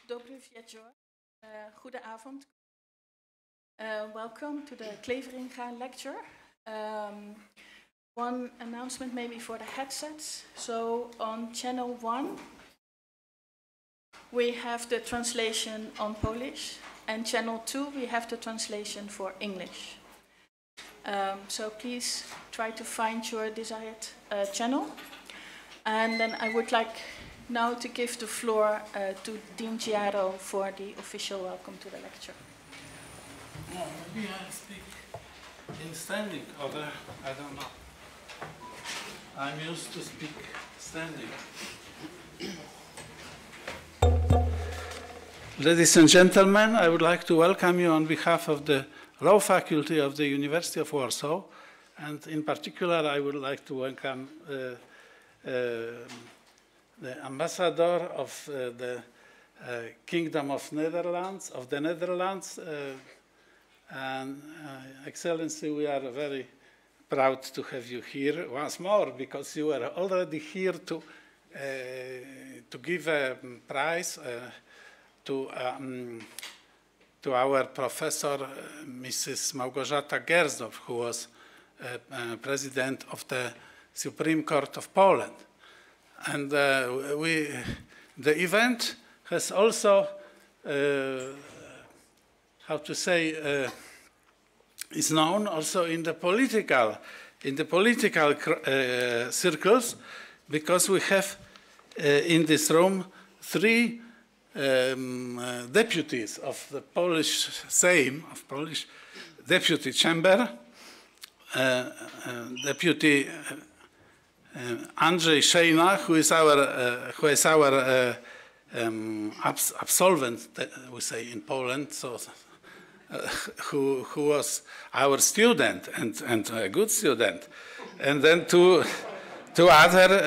Dobry wieczór. Goedenavond. Welcome to the Cleveringa lecture. One announcement maybe for the headsets. So on channel 1, we have the translation on Polish, and channel 2, we have the translation for English. So please try to find your desired channel. And then I would like now to give the floor to Dineke for the official welcome to the lecture. Oh, maybe I speak in standing, or I don't know. I'm used to speak standing. Ladies and gentlemen, I would like to welcome you on behalf of the Law Faculty of the University of Warsaw, and in particular I would like to welcome the ambassador of the Kingdom of Netherlands, and Excellency, we are very proud to have you here once more, because you were already here to give a prize to our professor, Mrs. Małgorzata Gersdorf, who was president of the Supreme Court of Poland. And the event has also, how to say, is known also in the political circles, because we have in this room 3 deputies of the Polish Sejm, of Polish Deputy Chamber, Deputy Andrzej Szejna, who is our absolvent, we say in Poland, so who was our student and a good student, and then two other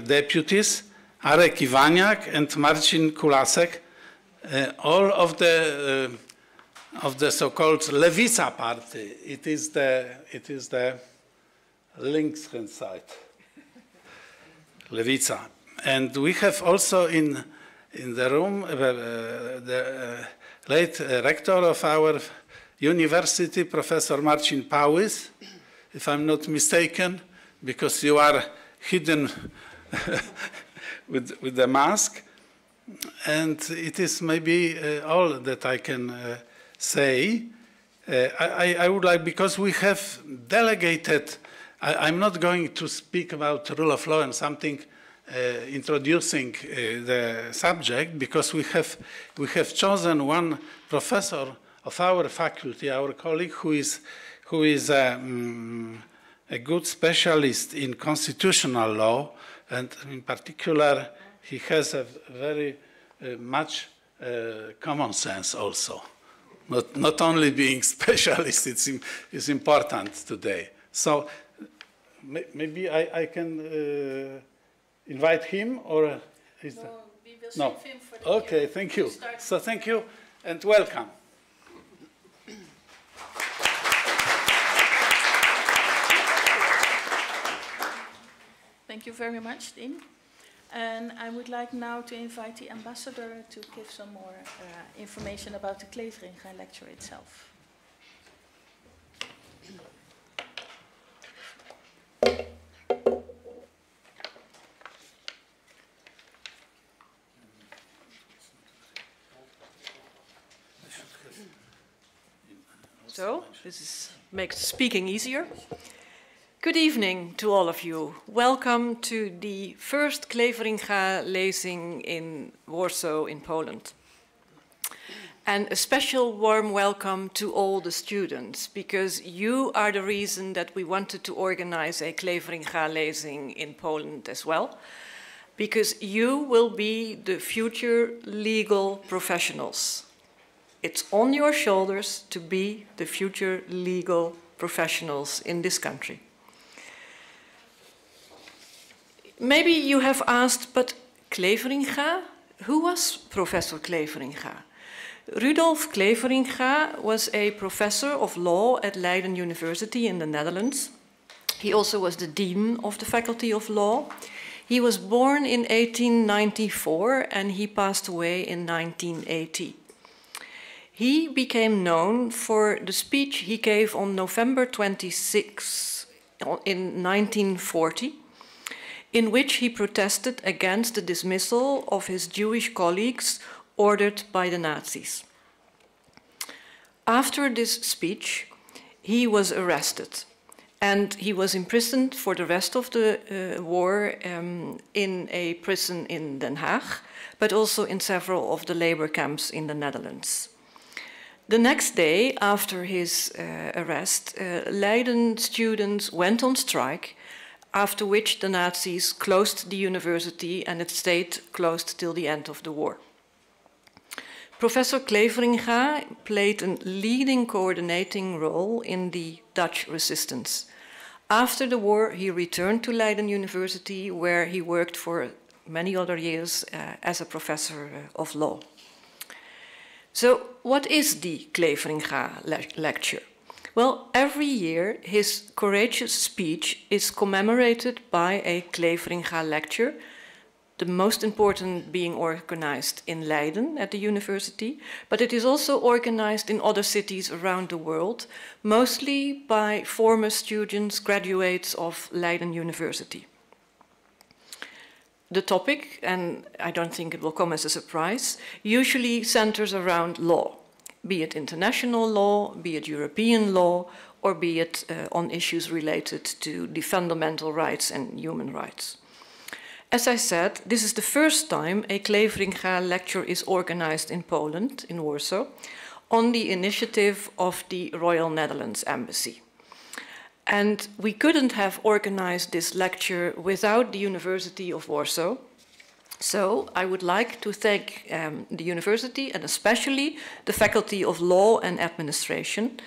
deputies, Arek Iwaniak and Marcin Kulasek, all of the so-called Lewica party. It is the Links-hand side, Lewica. And we have also in the room the late rector of our university, Professor Marcin Pałys, if I'm not mistaken, because you are hidden with the mask. And it is maybe all that I can say. I would like, because we have delegated, I'm not going to speak about rule of law and something introducing the subject, because we have chosen one professor of our faculty, our colleague, who is a good specialist in constitutional law, and in particular he has a very much common sense also. Not only being specialist, it's important today. So maybe I can invite him, or is no, we will no? save him for the Okay, thank you. So thank you and welcome. Thank you very much, Dean. And I would like now to invite the ambassador to give some more information about the Cleveringa lecture itself. So, makes speaking easier. Good evening to all of you. Welcome to the first Cleveringa lezing in Warsaw in Poland. And a special warm welcome to all the students, because you are the reason that we wanted to organize a Cleveringa lezing in Poland as well, because you will be the future legal professionals. It's on your shoulders to be the future legal professionals in this country. Maybe you have asked, but Cleveringa? Who was Professor Cleveringa? Rudolf Cleveringa was a professor of law at Leiden University in the Netherlands. He also was the dean of the Faculty of Law. He was born in 1894 and he passed away in 1980. He became known for the speech he gave on November 26 in 1940, in which he protested against the dismissal of his Jewish colleagues ordered by the Nazis. After this speech, he was arrested and he was imprisoned for the rest of the war in a prison in Den Haag, but also in several of the labor camps in the Netherlands. The next day after his arrest, Leiden students went on strike, after which the Nazis closed the university and it stayed closed till the end of the war. Professor Cleveringa played a leading coordinating role in the Dutch resistance. After the war, he returned to Leiden University, where he worked for many other years as a professor of law. So, what is the Cleveringa lecture? Well, every year his courageous speech is commemorated by a Cleveringa lecture, the most important being organized in Leiden at the university, but it is also organized in other cities around the world, mostly by former students, graduates of Leiden University. The topic, and I don't think it will come as a surprise, usually centers around law, be it international law, be it European law, or be it on issues related to the fundamental rights and human rights. As I said, this is the first time a Cleveringa lecture is organized in Poland, in Warsaw, on the initiative of the Royal Netherlands Embassy. And we couldn't have organized this lecture without the University of Warsaw. So I would like to thank the university and especially the Faculty of Law and Administration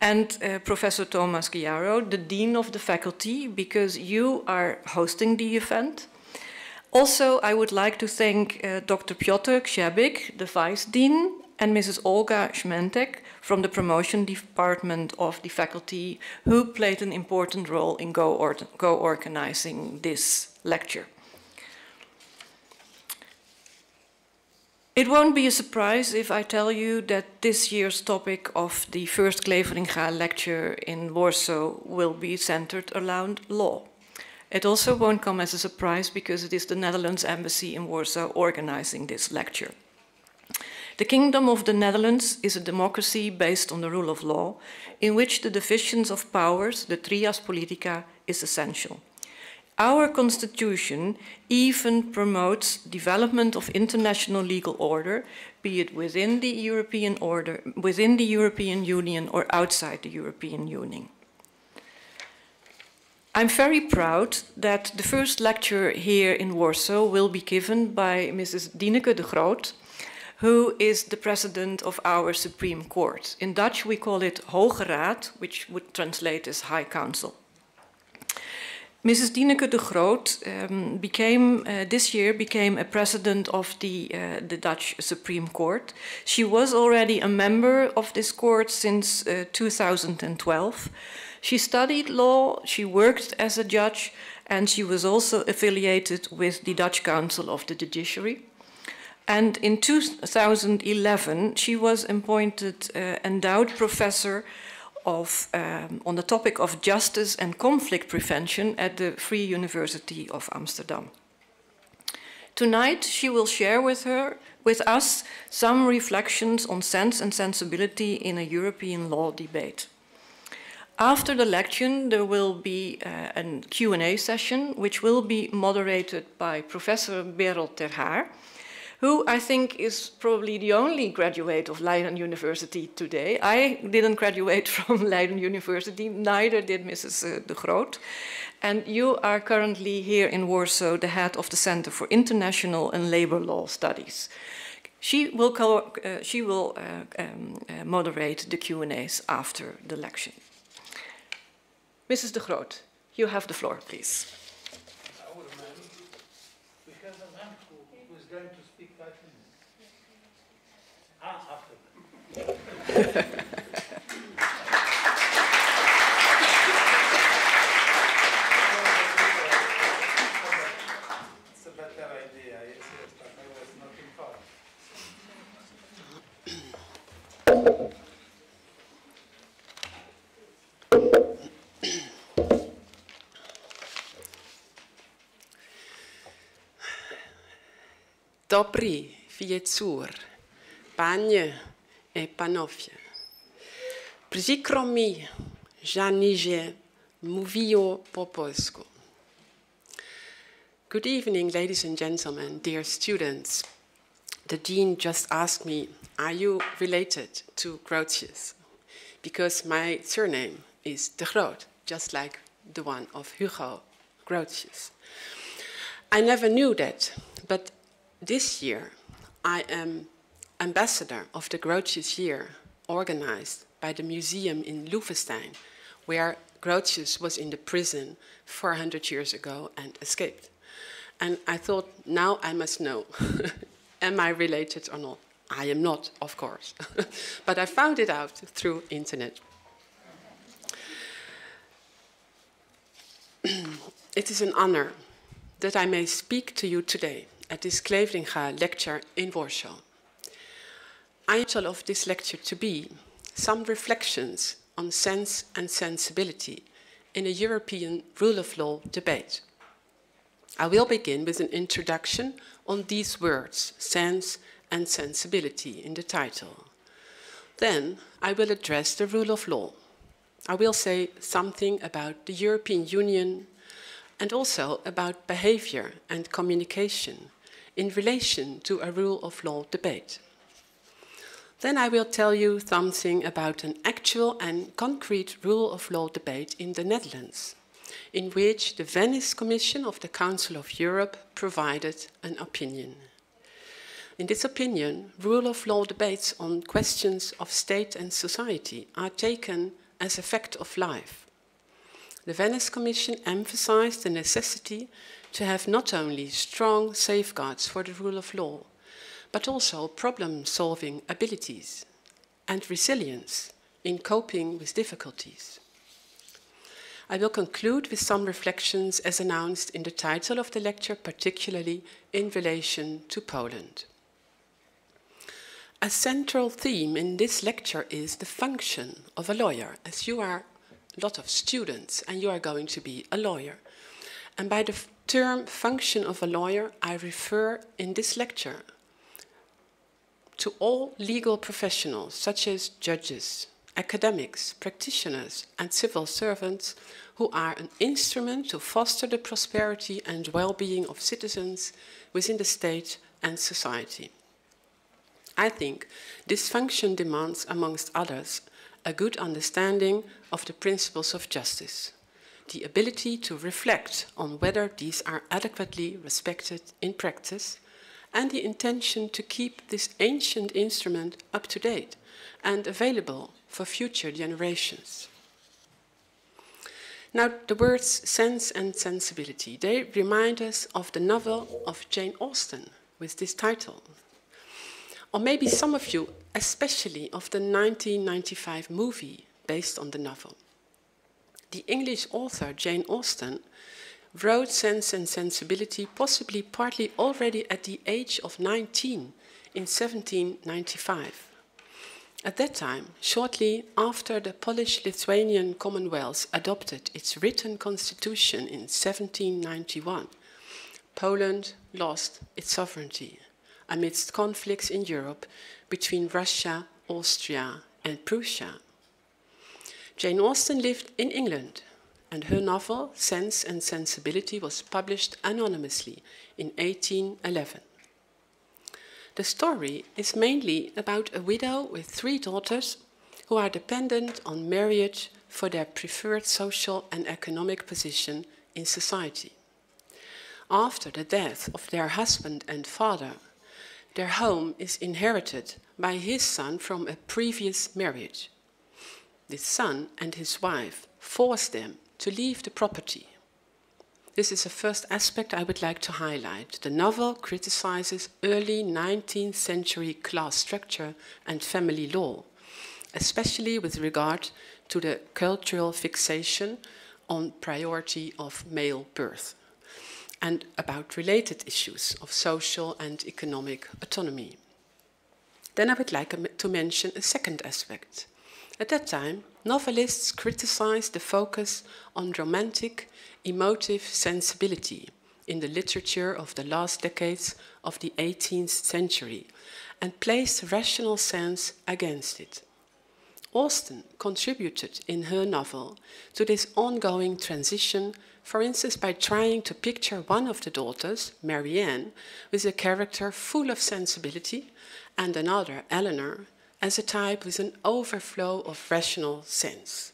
and Professor Thomas Giaro, the Dean of the faculty, because you are hosting the event. Also, I would like to thank Dr. Piotr Krzebik, the Vice Dean, and Mrs. Olga Schmentek from the Promotion Department of the faculty, who played an important role in co-organizing this lecture. It won't be a surprise if I tell you that this year's topic of the first Cleveringa lecture in Warsaw will be centered around law. It also won't come as a surprise because it is the Netherlands Embassy in Warsaw organizing this lecture. The Kingdom of the Netherlands is a democracy based on the rule of law, in which the divisions of powers, the trias politica, is essential. Our constitution even promotes development of international legal order, be it within the European order, within the European Union or outside the European Union. I'm very proud that the first lecture here in Warsaw will be given by Mrs. Dineke de Groot, who is the president of our Supreme Court. In Dutch we call it Hoge Raad, which would translate as High Council. Mrs. Dineke de Groot this year became a president of the Dutch Supreme Court. She was already a member of this court since 2012. She studied law, she worked as a judge, and she was also affiliated with the Dutch Council of the Judiciary. And in 2011, she was appointed endowed professor on the topic of justice and conflict prevention at the Free University of Amsterdam. Tonight, she will share with us some reflections on sense and sensibility in a European law debate. After the lecture, there will be a Q&A session, which will be moderated by Professor Berel ter Haar, who I think is probably the only graduate of Leiden University today. I didn't graduate from Leiden University, neither did Mrs. de Groot. And you are currently here in Warsaw, the head of the Center for International and Labor Law Studies. She will moderate the Q&As after the lecture. Mrs. de Groot, you have the floor, please. We have a man who is going to speak 5 minutes. After that. Dobry wieczór, panie I panowie. Przykro mi, że nie mówię po polsku. Good evening, ladies and gentlemen, dear students. The dean just asked me, are you related to Grotius? Because my surname is de Groot, just like the one of Hugo Grotius. I never knew that, but this year I am ambassador of the Grotius Year, organized by the museum in Loevestein, where Grotius was in the prison 400 years ago and escaped. And I thought, now I must know, am I related or not? I am not, of course, but I found it out through internet. It is an honor that I may speak to you today at this Cleveringa lecture in Warsaw. I title of this lecture to be Some Reflections on Sense and Sensibility in a European Rule of Law Debate. I will begin with an introduction on these words, sense and sensibility, in the title. Then I will address the rule of law. I will say something about the European Union and also about behavior and communication in relation to a rule of law debate. Then I will tell you something about an actual and concrete rule of law debate in the Netherlands, in which the Venice Commission of the Council of Europe provided an opinion. In this opinion, rule of law debates on questions of state and society are taken as a fact of life. The Venice Commission emphasized the necessity to have not only strong safeguards for the rule of law, but also problem-solving abilities and resilience in coping with difficulties. I will conclude with some reflections as announced in the title of the lecture, particularly in relation to Poland. A central theme in this lecture is the function of a lawyer, as you are a lot of students and you are going to be a lawyer. And by the term function of a lawyer, I refer in this lecture to all legal professionals, such as judges, academics, practitioners, and civil servants, who are an instrument to foster the prosperity and well-being of citizens within the state and society. I think this function demands, amongst others, a good understanding of the principles of justice, the ability to reflect on whether these are adequately respected in practice, and the intention to keep this ancient instrument up to date and available for future generations. Now, the words sense and sensibility, they remind us of the novel of Jane Austen with this title. Or maybe some of you, especially of the 1995 movie based on the novel. The English author Jane Austen wrote Sense and Sensibility possibly partly already at the age of 19 in 1795. At that time, shortly after the Polish-Lithuanian Commonwealth adopted its written constitution in 1791, Poland lost its sovereignty amidst conflicts in Europe between Russia, Austria, and Prussia. Jane Austen lived in England, and her novel, Sense and Sensibility, was published anonymously in 1811. The story is mainly about a widow with 3 daughters who are dependent on marriage for their preferred social and economic position in society. After the death of their husband and father, their home is inherited by his son from a previous marriage. This son and his wife force them to leave the property. This is the first aspect I would like to highlight. The novel criticizes early 19th century class structure and family law, especially with regard to the cultural fixation on priority of male birth, and about related issues of social and economic autonomy. Then I would like to mention a second aspect. At that time, novelists criticized the focus on romantic, emotive sensibility in the literature of the last decades of the 18th century and placed rational sense against it. Austen contributed in her novel to this ongoing transition, for instance by trying to picture one of the daughters, Marianne, with a character full of sensibility, and another, Eleanor, as a type with an overflow of rational sense.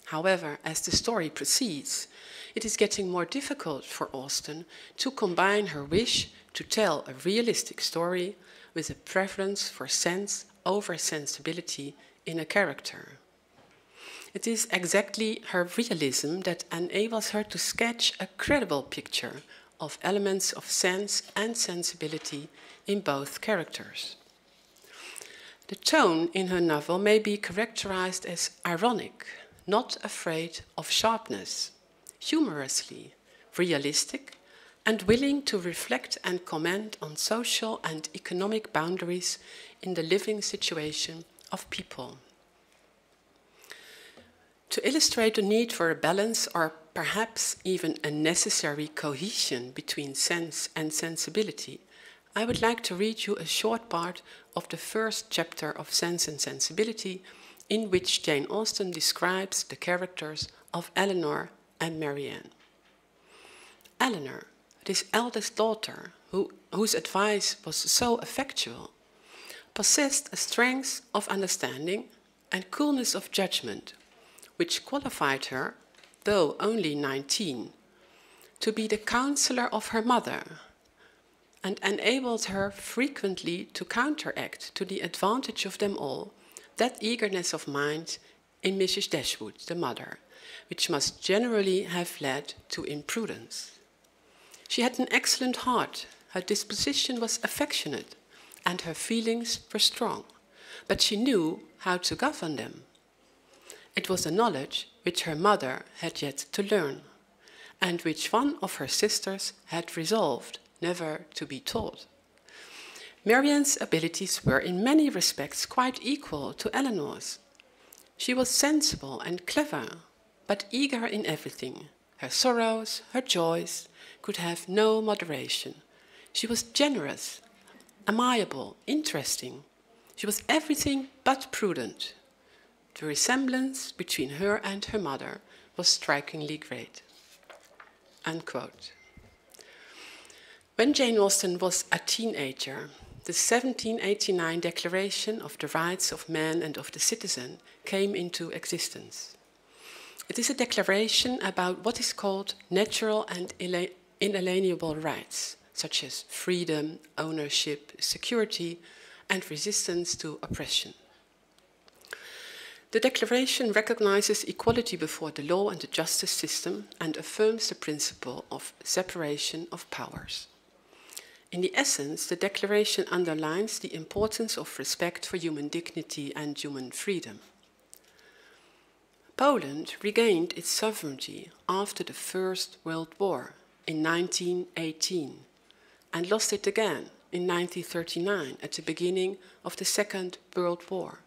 However, as the story proceeds, it is getting more difficult for Austen to combine her wish to tell a realistic story with a preference for sense over sensibility in a character. It is exactly her realism that enables her to sketch a credible picture of elements of sense and sensibility in both characters. The tone in her novel may be characterized as ironic, not afraid of sharpness, humorously, realistic, and willing to reflect and comment on social and economic boundaries in the living situation of people. To illustrate the need for a balance or perhaps even a necessary cohesion between sense and sensibility, I would like to read you a short part of the first chapter of Sense and Sensibility, in which Jane Austen describes the characters of Eleanor and Marianne. Eleanor, this eldest daughter, whose advice was so effectual, possessed a strength of understanding and coolness of judgment, which qualified her, though only 19, to be the counselor of her mother, and enabled her frequently to counteract, to the advantage of them all, that eagerness of mind in Mrs. Dashwood, the mother, which must generally have led to imprudence. She had an excellent heart, her disposition was affectionate, and her feelings were strong, but she knew how to govern them. It was a knowledge which her mother had yet to learn, and which one of her sisters had resolved never to be taught. Marianne's abilities were in many respects quite equal to Eleanor's. She was sensible and clever, but eager in everything. Her sorrows, her joys, could have no moderation. She was generous, amiable, interesting. She was everything but prudent. The resemblance between her and her mother was strikingly great." Unquote. When Jane Austen was a teenager, the 1789 Declaration of the Rights of Man and of the Citizen came into existence. It is a declaration about what is called natural and inalienable rights, such as freedom, ownership, security, and resistance to oppression. The Declaration recognizes equality before the law and the justice system and affirms the principle of separation of powers. In the essence, the Declaration underlines the importance of respect for human dignity and human freedom. Poland regained its sovereignty after the First World War in 1918 and lost it again in 1939 at the beginning of the Second World War.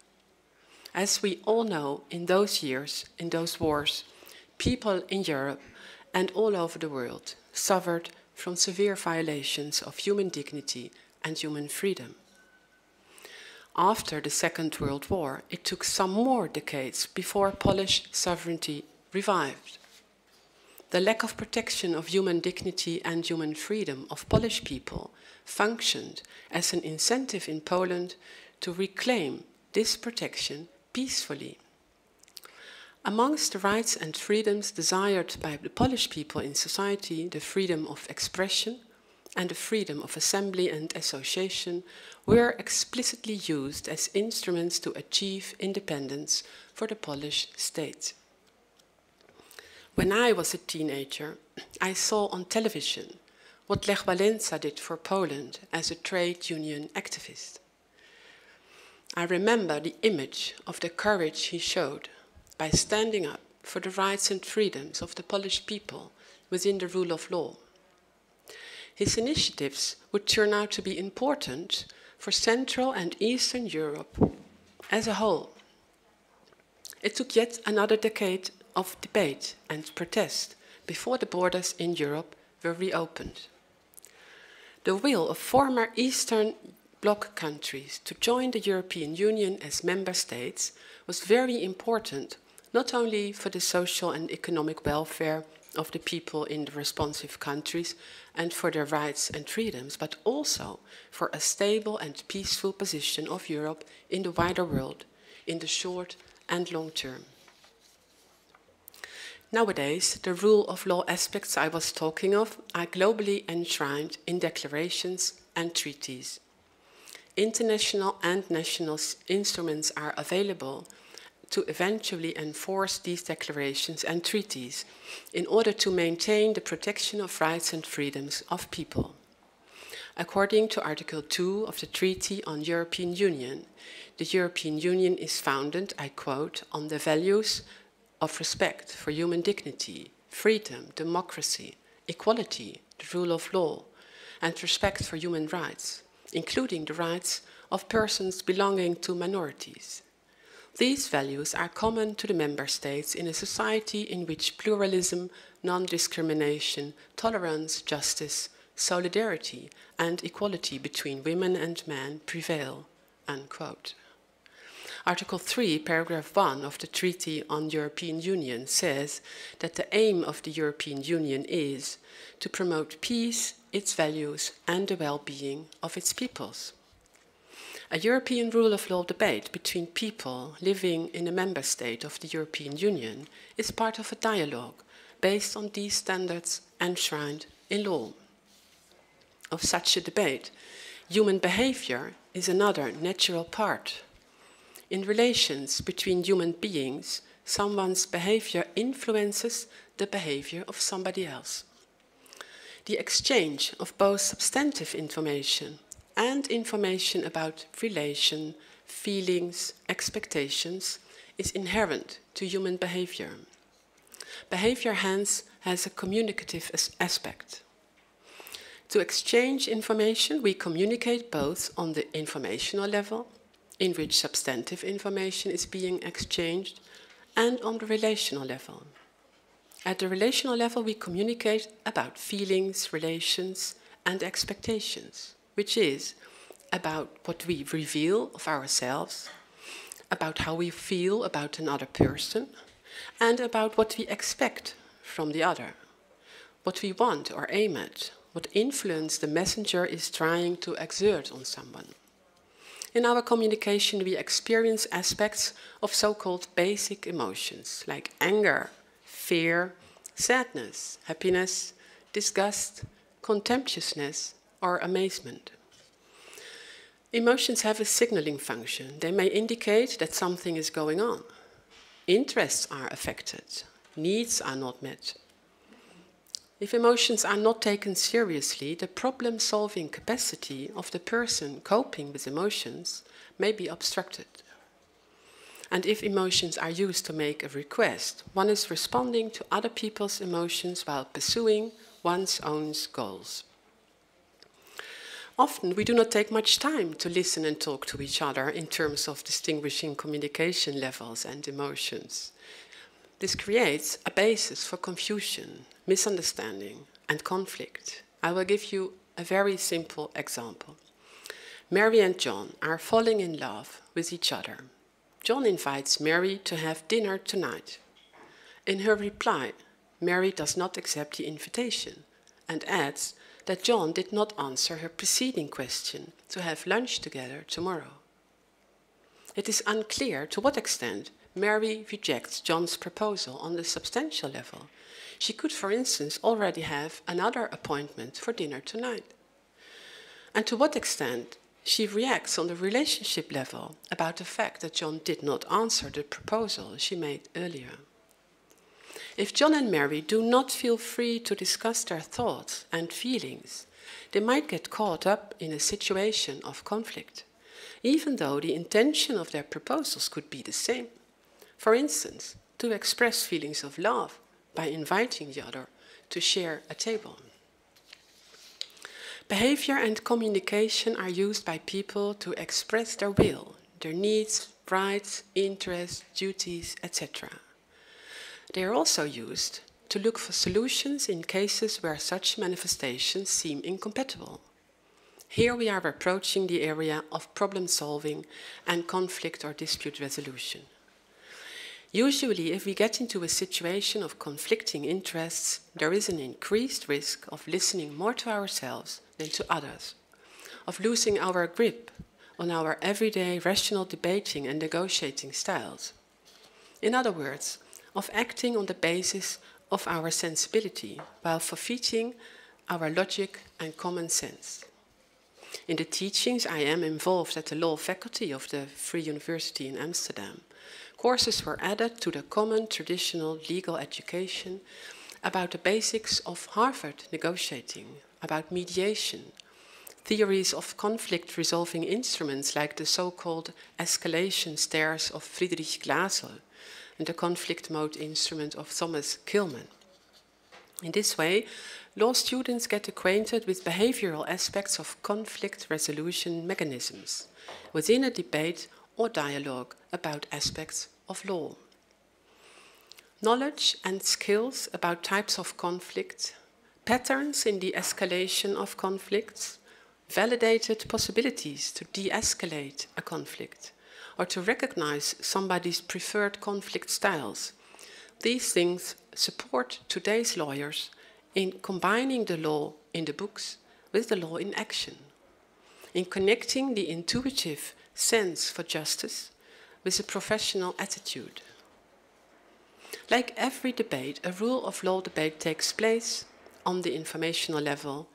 As we all know, in those years, in those wars, people in Europe and all over the world suffered from severe violations of human dignity and human freedom. After the Second World War, it took some more decades before Polish sovereignty revived. The lack of protection of human dignity and human freedom of Polish people functioned as an incentive in Poland to reclaim this protection peacefully. Amongst the rights and freedoms desired by the Polish people in society, the freedom of expression and the freedom of assembly and association were explicitly used as instruments to achieve independence for the Polish state. When I was a teenager, I saw on television what Lech Wałęsa did for Poland as a trade union activist. I remember the image of the courage he showed by standing up for the rights and freedoms of the Polish people within the rule of law. His initiatives would turn out to be important for Central and Eastern Europe as a whole. It took yet another decade of debate and protest before the borders in Europe were reopened. The will of former Eastern Bloc countries to join the European Union as member states was very important, not only for the social and economic welfare of the people in the responsive countries and for their rights and freedoms, but also for a stable and peaceful position of Europe in the wider world, in the short and long term. Nowadays, the rule of law aspects I was talking of are globally enshrined in declarations and treaties. International and national instruments are available to eventually enforce these declarations and treaties in order to maintain the protection of rights and freedoms of people. According to Article 2 of the Treaty on European Union, the European Union is founded, I quote, on the values of respect for human dignity, freedom, democracy, equality, the rule of law, and respect for human rights, including the rights of persons belonging to minorities. These values are common to the member states in a society in which pluralism, non-discrimination, tolerance, justice, solidarity, and equality between women and men prevail, unquote. Article 3, paragraph 1 of the Treaty on European Union says that the aim of the European Union is to promote peace, its values, and the well-being of its peoples. A European rule of law debate between people living in a member state of the European Union is part of a dialogue based on these standards enshrined in law. Of such a debate, human behavior is another natural part. In relations between human beings, someone's behavior influences the behavior of somebody else. The exchange of both substantive information and information about relation, feelings, expectations is inherent to human behavior. Behavior, hence, has a communicative aspect. To exchange information, we communicate both on the informational level, in which substantive information is being exchanged, and on the relational level. At the relational level, we communicate about feelings, relations, and expectations, which is about what we reveal of ourselves, about how we feel about another person, and about what we expect from the other, what we want or aim at, what influence the messenger is trying to exert on someone. In our communication, we experience aspects of so-called basic emotions, like anger, fear, sadness, happiness, disgust, contemptuousness, or amazement. Emotions have a signaling function. They may indicate that something is going on. Interests are affected. Needs are not met. If emotions are not taken seriously, the problem-solving capacity of the person coping with emotions may be obstructed. And if emotions are used to make a request, one is responding to other people's emotions while pursuing one's own goals. Often we do not take much time to listen and talk to each other in terms of distinguishing communication levels and emotions. This creates a basis for confusion, misunderstanding, and conflict. I will give you a very simple example. Mary and John are falling in love with each other. John invites Mary to have dinner tonight. In her reply, Mary does not accept the invitation and adds that John did not answer her preceding question to have lunch together tomorrow. It is unclear to what extent Mary rejects John's proposal on the substantial level. She could, for instance, already have another appointment for dinner tonight. And to what extent she reacts on the relationship level about the fact that John did not answer the proposal she made earlier. If John and Mary do not feel free to discuss their thoughts and feelings, they might get caught up in a situation of conflict, even though the intention of their proposals could be the same. For instance, to express feelings of love by inviting the other to share a table. Behavior and communication are used by people to express their will, their needs, rights, interests, duties, etc. They are also used to look for solutions in cases where such manifestations seem incompatible. Here we are approaching the area of problem solving and conflict or dispute resolution. Usually, if we get into a situation of conflicting interests, there is an increased risk of listening more to ourselves than to others, of losing our grip on our everyday rational debating and negotiating styles. In other words, of acting on the basis of our sensibility while forfeiting our logic and common sense. In the teachings, I am involved at the law faculty of the Free University in Amsterdam. Courses were added to the common traditional legal education about the basics of Harvard negotiating, about mediation, theories of conflict resolving instruments like the so-called escalation stairs of Friedrich Glasel and the conflict mode instrument of Thomas Kilmann. In this way, law students get acquainted with behavioral aspects of conflict resolution mechanisms within a debate or dialogue about aspects of law. Knowledge and skills about types of conflict, patterns in the escalation of conflicts, validated possibilities to de-escalate a conflict, or to recognize somebody's preferred conflict styles. These things support today's lawyers in combining the law in the books with the law in action, in connecting the intuitive sense for justice with a professional attitude. Like every debate, a rule of law debate takes place on the informational level,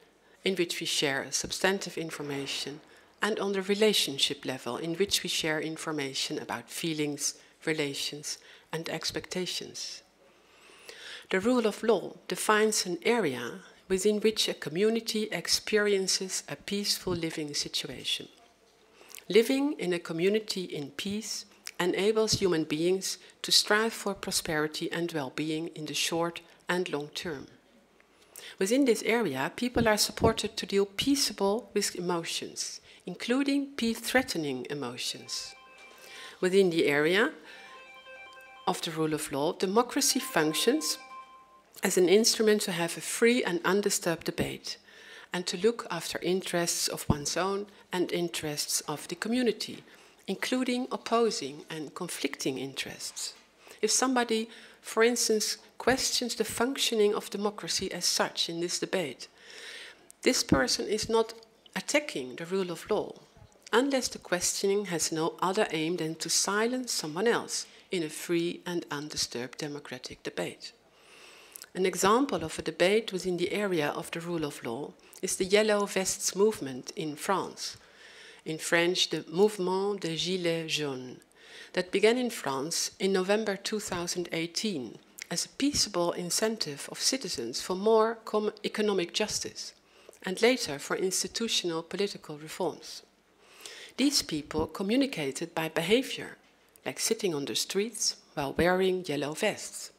in which we share substantive information, and on the relationship level, in which we share information about feelings, relations, and expectations. The rule of law defines an area within which a community experiences a peaceful living situation. Living in a community in peace enables human beings to strive for prosperity and well-being in the short and long term. Within this area, people are supported to deal peaceable with emotions, including peace-threatening emotions. Within the area of the rule of law, democracy functions as an instrument to have a free and undisturbed debate and to look after interests of one's own and interests of the community, including opposing and conflicting interests. If somebody, for instance, questions the functioning of democracy as such in this debate, this person is not attacking the rule of law, unless the questioning has no other aim than to silence someone else in a free and undisturbed democratic debate. An example of a debate within the area of the rule of law is the Yellow Vests movement in France, in French, the Mouvement des Gilets Jaunes, that began in France in November 2018 as a peaceable incentive of citizens for more economic justice, and later for institutional political reforms. These people communicated by behavior, like sitting on the streets while wearing yellow vests.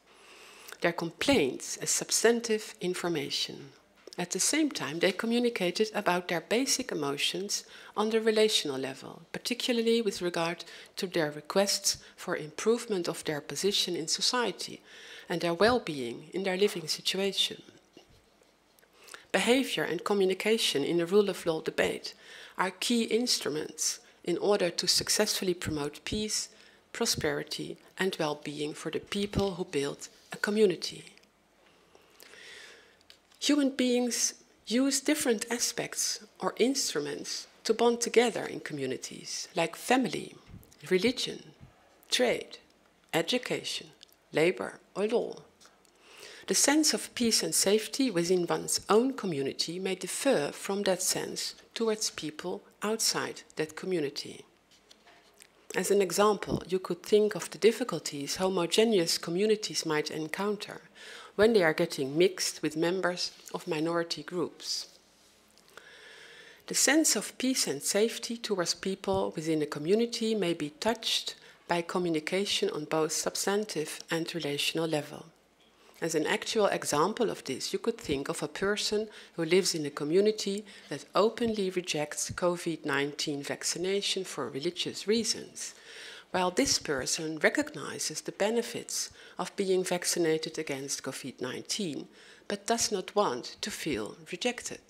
Their complaints as substantive information. At the same time, they communicated about their basic emotions on the relational level, particularly with regard to their requests for improvement of their position in society and their well-being in their living situation. Behavior and communication in the rule of law debate are key instruments in order to successfully promote peace, prosperity, and well-being for the people who build a community. Human beings use different aspects or instruments to bond together in communities, like family, religion, trade, education, labor, or law. The sense of peace and safety within one's own community may differ from that sense towards people outside that community. As an example, you could think of the difficulties homogeneous communities might encounter when they are getting mixed with members of minority groups. The sense of peace and safety towards people within a community may be touched by communication on both substantive and relational level. As an actual example of this, you could think of a person who lives in a community that openly rejects COVID-19 vaccination for religious reasons, while this person recognizes the benefits of being vaccinated against COVID-19, but does not want to feel rejected.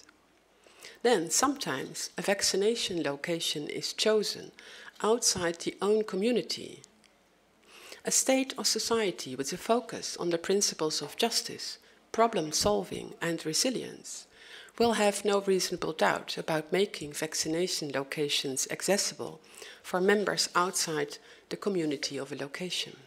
Then sometimes a vaccination location is chosen outside the own community. A state or society with a focus on the principles of justice, problem solving and resilience will have no reasonable doubt about making vaccination locations accessible for members outside the community of a location.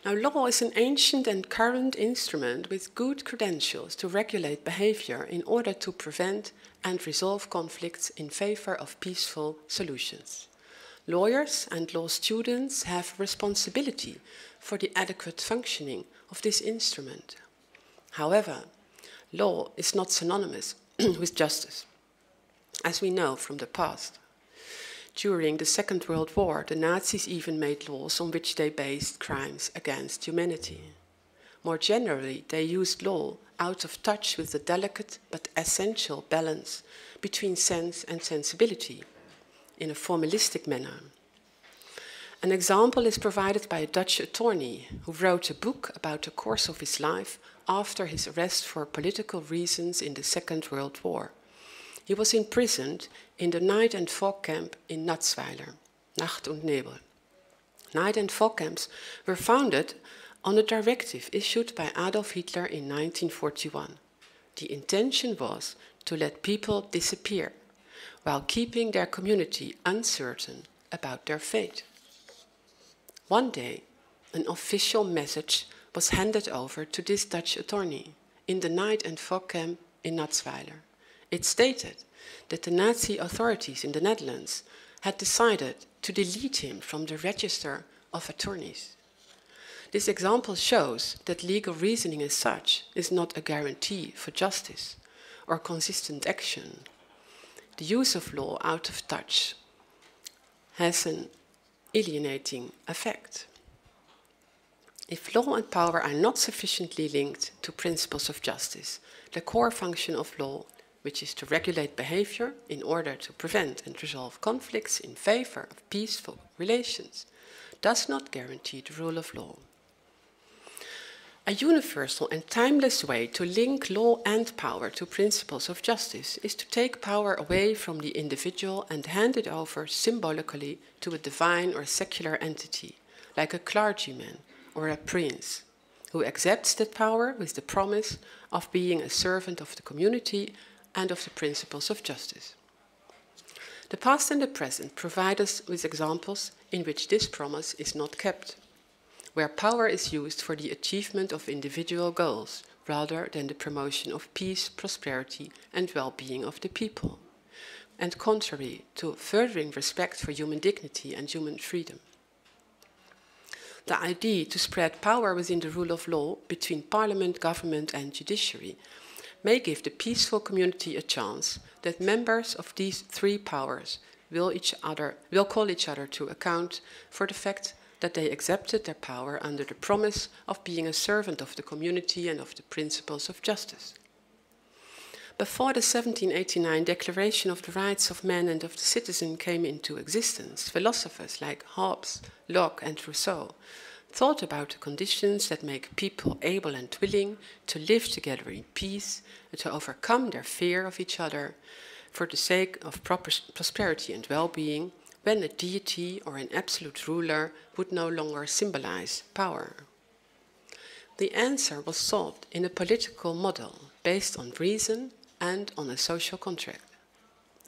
Now, law is an ancient and current instrument with good credentials to regulate behavior in order to prevent and resolve conflicts in favor of peaceful solutions. Lawyers and law students have responsibility for the adequate functioning of this instrument. However, law is not synonymous with justice, as we know from the past. During the Second World War, the Nazis even made laws on which they based crimes against humanity. More generally, they used law out of touch with the delicate but essential balance between sense and sensibility in a formalistic manner. An example is provided by a Dutch attorney who wrote a book about the course of his life after his arrest for political reasons in the Second World War. He was imprisoned in the night and fog camp in Natzweiler, Nacht und Nebel. Night and fog camps were founded on a directive issued by Adolf Hitler in 1941. The intention was to let people disappear while keeping their community uncertain about their fate. One day, an official message was handed over to this Dutch attorney in the night and fog camp in Natzweiler. It stated that the Nazi authorities in the Netherlands had decided to delete him from the register of attorneys. This example shows that legal reasoning as such is not a guarantee for justice or consistent action. The use of law out of touch has an alienating effect. If law and power are not sufficiently linked to principles of justice, the core function of law, which is to regulate behavior in order to prevent and resolve conflicts in favor of peaceful relations, does not guarantee the rule of law. A universal and timeless way to link law and power to principles of justice is to take power away from the individual and hand it over symbolically to a divine or secular entity, like a clergyman or a prince, who accepts that power with the promise of being a servant of the community and of the principles of justice. The past and the present provide us with examples in which this promise is not kept, where power is used for the achievement of individual goals rather than the promotion of peace, prosperity, and well-being of the people, and contrary to furthering respect for human dignity and human freedom. The idea to spread power within the rule of law between parliament, government, and judiciary may give the peaceful community a chance that members of these three powers will call each other to account for the fact that they accepted their power under the promise of being a servant of the community and of the principles of justice. Before the 1789 Declaration of the Rights of Man and of the Citizen came into existence, philosophers like Hobbes, Locke, and Rousseau thought about the conditions that make people able and willing to live together in peace and to overcome their fear of each other for the sake of prosperity and well-being, when a deity or an absolute ruler would no longer symbolize power. The answer was sought in a political model based on reason and on a social contract.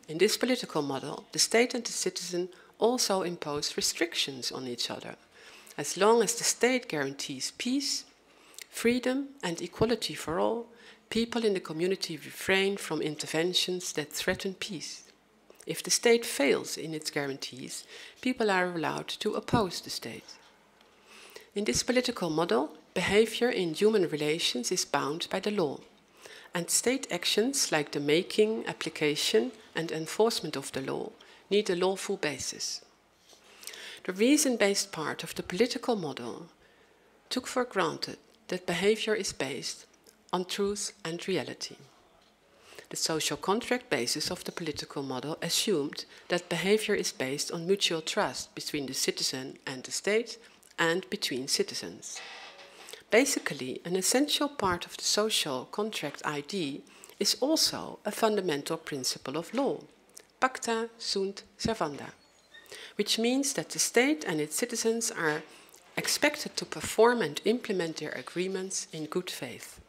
In this political model, the state and the citizen also impose restrictions on each other. As long as the state guarantees peace, freedom, and equality for all, people in the community refrain from interventions that threaten peace. If the state fails in its guarantees, people are allowed to oppose the state. In this political model, behavior in human relations is bound by the law, and state actions like the making, application, and enforcement of the law need a lawful basis. The reason-based part of the political model took for granted that behavior is based on truth and reality. The social contract basis of the political model assumed that behavior is based on mutual trust between the citizen and the state and between citizens. Basically, an essential part of the social contract idea is also a fundamental principle of law, pacta sunt servanda, which means that the state and its citizens are expected to perform and implement their agreements in good faith.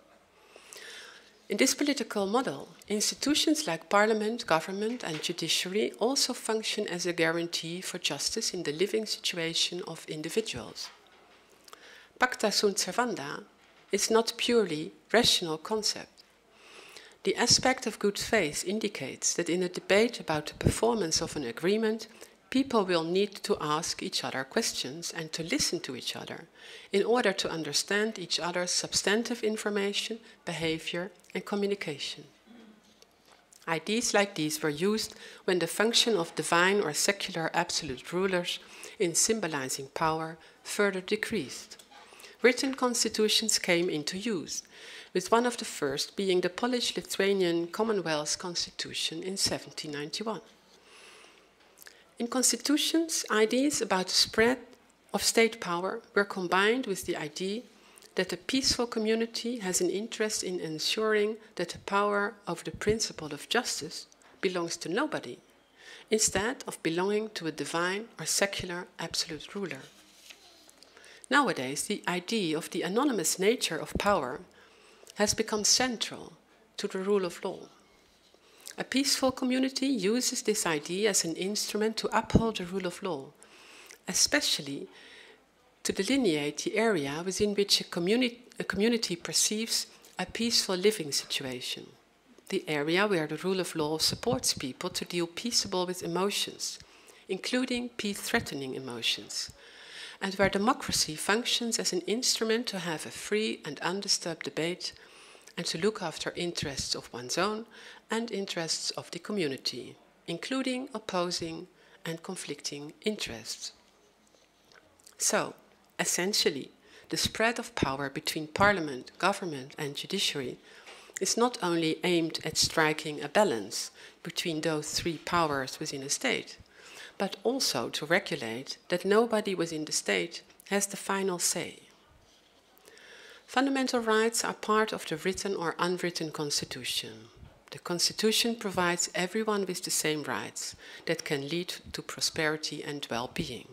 In this political model, institutions like parliament, government, and judiciary also function as a guarantee for justice in the living situation of individuals. Pacta sunt servanda is not purely rational concept. The aspect of good faith indicates that in a debate about the performance of an agreement, people will need to ask each other questions and to listen to each other in order to understand each other's substantive information, behavior, and communication. Ideas like these were used when the function of divine or secular absolute rulers in symbolizing power further decreased. Written constitutions came into use, with one of the first being the Polish-Lithuanian Commonwealth constitution in 1791. In constitutions, ideas about the spread of state power were combined with the idea that a peaceful community has an interest in ensuring that the power over the principle of justice belongs to nobody, instead of belonging to a divine or secular absolute ruler. Nowadays, the idea of the anonymous nature of power has become central to the rule of law. A peaceful community uses this idea as an instrument to uphold the rule of law, especially to delineate the area within which a community perceives a peaceful living situation, the area where the rule of law supports people to deal peaceably with emotions, including peace-threatening emotions, and where democracy functions as an instrument to have a free and undisturbed debate and to look after interests of one's own and interests of the community, including opposing and conflicting interests. So, essentially, the spread of power between parliament, government, and judiciary is not only aimed at striking a balance between those three powers within a state, but also to regulate that nobody within the state has the final say. Fundamental rights are part of the written or unwritten constitution. The constitution provides everyone with the same rights that can lead to prosperity and well-being.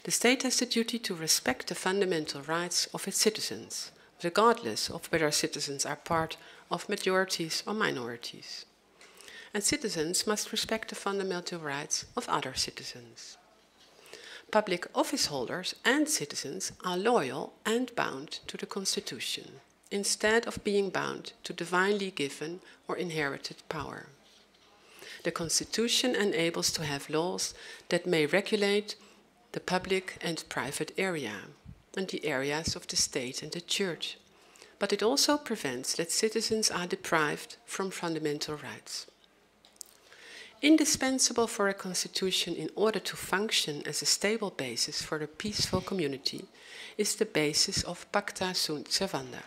The state has the duty to respect the fundamental rights of its citizens, regardless of whether citizens are part of majorities or minorities. And citizens must respect the fundamental rights of other citizens. Public office holders and citizens are loyal and bound to the Constitution, instead of being bound to divinely given or inherited power. The Constitution enables to have laws that may regulate the public and private area, and the areas of the state and the church, but it also prevents that citizens are deprived from fundamental rights. Indispensable for a constitution in order to function as a stable basis for a peaceful community is the basis of pacta sunt servanda.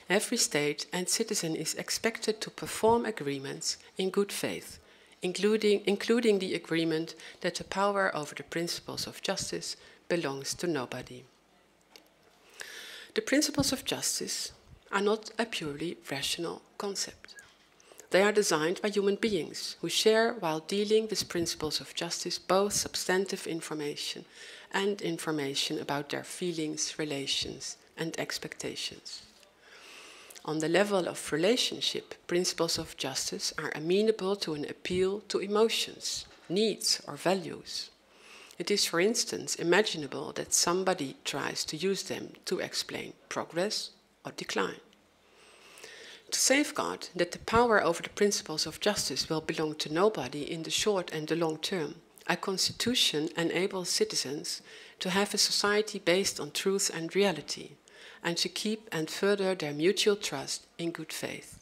Every state and citizen is expected to perform agreements in good faith, including the agreement that the power over the principles of justice belongs to nobody. The principles of justice are not a purely rational concept. They are designed by human beings who share, while dealing with principles of justice, both substantive information and information about their feelings, relations, and expectations. On the level of relationship, principles of justice are amenable to an appeal to emotions, needs, or values. It is, for instance, imaginable that somebody tries to use them to explain progress or decline. To safeguard that the power over the principles of justice will belong to nobody in the short and the long term, a constitution enables citizens to have a society based on truth and reality, and to keep and further their mutual trust in good faith.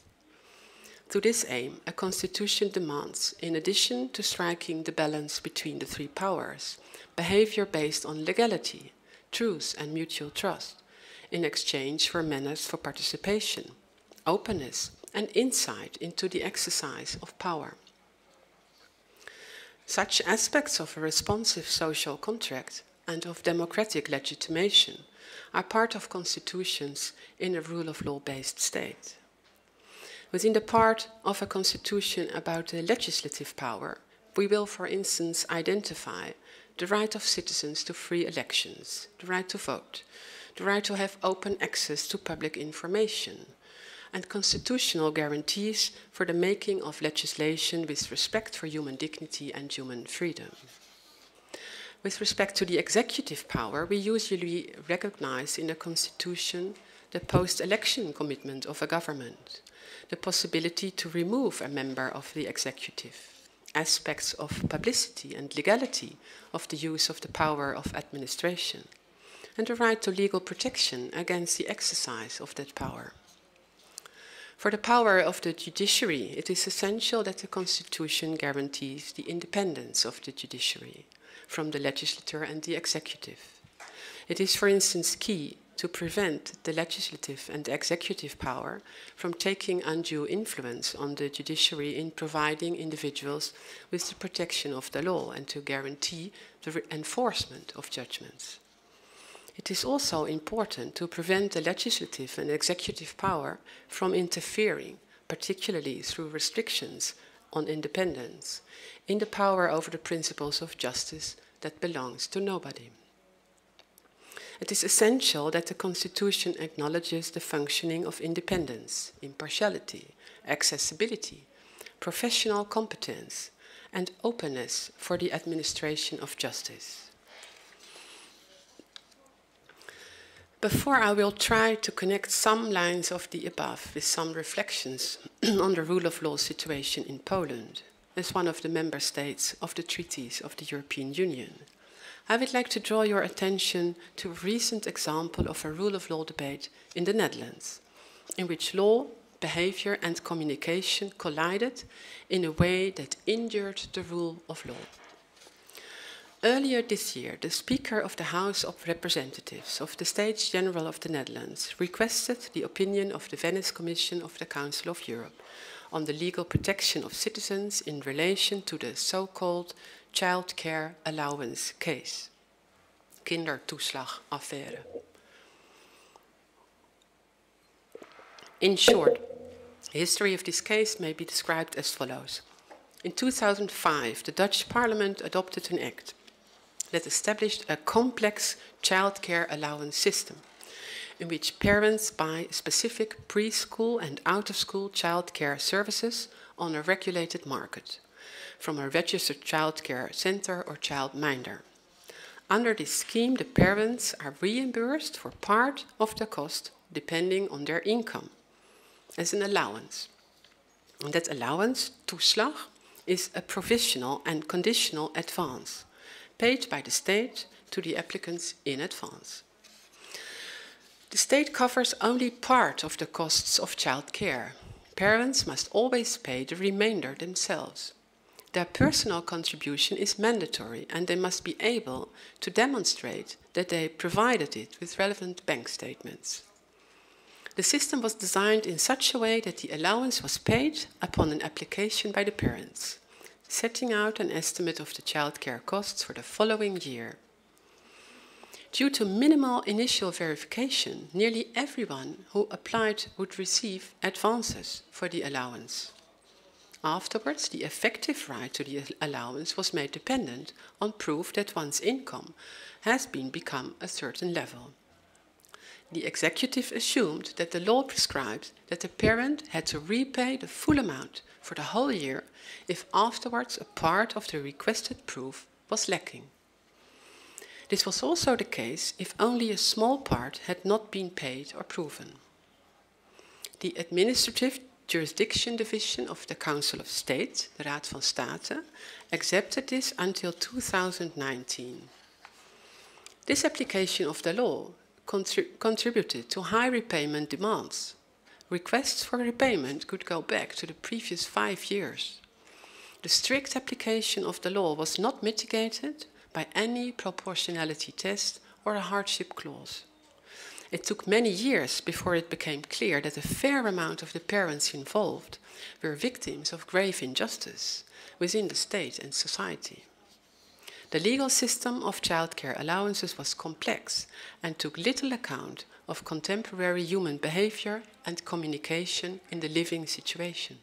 To this aim, a constitution demands, in addition to striking the balance between the three powers, behavior based on legality, truth, and mutual trust, in exchange for manners for participation, openness, and insight into the exercise of power. Such aspects of a responsive social contract and of democratic legitimation are part of constitutions in a rule of law-based state. Within the part of a constitution about the legislative power, we will, for instance, identify the right of citizens to free elections, the right to vote, the right to have open access to public information, and constitutional guarantees for the making of legislation with respect for human dignity and human freedom. With respect to the executive power, we usually recognize in the Constitution the post-election commitment of a government, the possibility to remove a member of the executive, aspects of publicity and legality of the use of the power of administration, and the right to legal protection against the exercise of that power. For the power of the judiciary, it is essential that the Constitution guarantees the independence of the judiciary from the legislature and the executive. It is, for instance, key to prevent the legislative and executive power from taking undue influence on the judiciary in providing individuals with the protection of the law and to guarantee the enforcement of judgments. It is also important to prevent the legislative and executive power from interfering, particularly through restrictions on independence, in the power over the principles of justice that belongs to nobody. It is essential that the Constitution acknowledges the functioning of independence, impartiality, accessibility, professional competence, and openness for the administration of justice. Before I will try to connect some lines of the above with some reflections on the rule of law situation in Poland, as one of the member states of the treaties of the European Union, I would like to draw your attention to a recent example of a rule of law debate in the Netherlands, in which law, behavior and communication collided in a way that injured the rule of law. Earlier this year, the Speaker of the House of Representatives of the States General of the Netherlands requested the opinion of the Venice Commission of the Council of Europe on the legal protection of citizens in relation to the so-called child care allowance case, kindertoeslagaffaire. In short, the history of this case may be described as follows. In 2005, the Dutch Parliament adopted an act that established a complex child care allowance system in which parents buy specific preschool and out-of-school child care services on a regulated market from a registered child care center or childminder. Under this scheme, the parents are reimbursed for part of the cost depending on their income as an allowance. And that allowance, toeslag, is a provisional and conditional advance paid by the state to the applicants in advance. The state covers only part of the costs of child care. Parents must always pay the remainder themselves. Their personal contribution is mandatory and they must be able to demonstrate that they provided it with relevant bank statements. The system was designed in such a way that the allowance was paid upon an application by the parents, setting out an estimate of the childcare costs for the following year. Due to minimal initial verification, nearly everyone who applied would receive advances for the allowance. Afterwards, the effective right to the allowance was made dependent on proof that one's income has become a certain level. The executive assumed that the law prescribed that the parent had to repay the full amount for the whole year if afterwards a part of the requested proof was lacking. This was also the case if only a small part had not been paid or proven. The Administrative Jurisdiction Division of the Council of State, the Raad van State, accepted this until 2019. This application of the law contributed to high repayment demands. Requests for repayment could go back to the previous 5 years. The strict application of the law was not mitigated by any proportionality test or a hardship clause. It took many years before it became clear that a fair amount of the parents involved were victims of grave injustice within the state and society. The legal system of childcare allowances was complex and took little account of contemporary human behavior and communication in the living situation.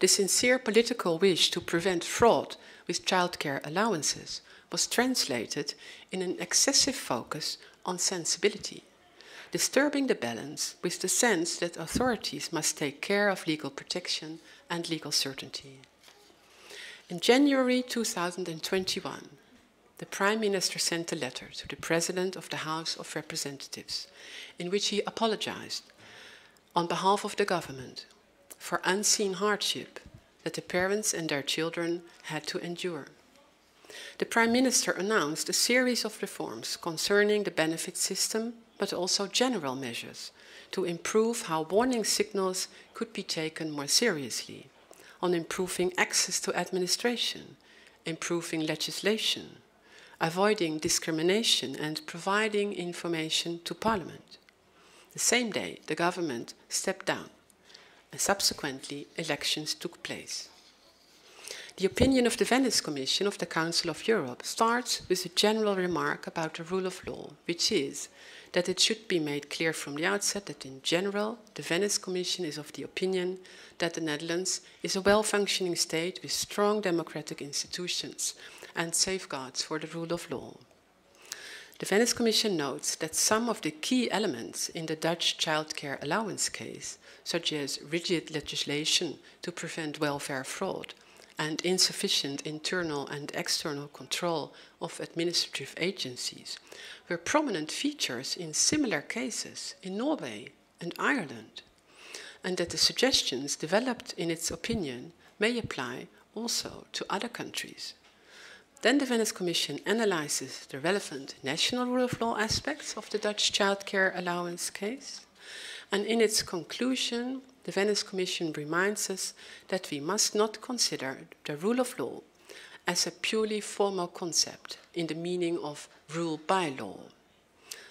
The sincere political wish to prevent fraud with childcare allowances was translated in an excessive focus on sensibility, disturbing the balance with the sense that authorities must take care of legal protection and legal certainty. In January 2021, the Prime Minister sent a letter to the President of the House of Representatives in which he apologized on behalf of the government for unseen hardship that the parents and their children had to endure. The Prime Minister announced a series of reforms concerning the benefit system, but also general measures to improve how warning signals could be taken more seriously, on improving access to administration, improving legislation, avoiding discrimination, and providing information to Parliament. The same day, the government stepped down, and subsequently elections took place. The opinion of the Venice Commission of the Council of Europe starts with a general remark about the rule of law, which is that it should be made clear from the outset that in general, the Venice Commission is of the opinion that the Netherlands is a well-functioning state with strong democratic institutions and safeguards for the rule of law. The Venice Commission notes that some of the key elements in the Dutch childcare allowance case, such as rigid legislation to prevent welfare fraud and insufficient internal and external control of administrative agencies, were prominent features in similar cases in Norway and Ireland, and that the suggestions developed in its opinion may apply also to other countries. Then the Venice Commission analyzes the relevant national rule of law aspects of the Dutch childcare allowance case, and in its conclusion, the Venice Commission reminds us that we must not consider the rule of law as a purely formal concept in the meaning of rule by law,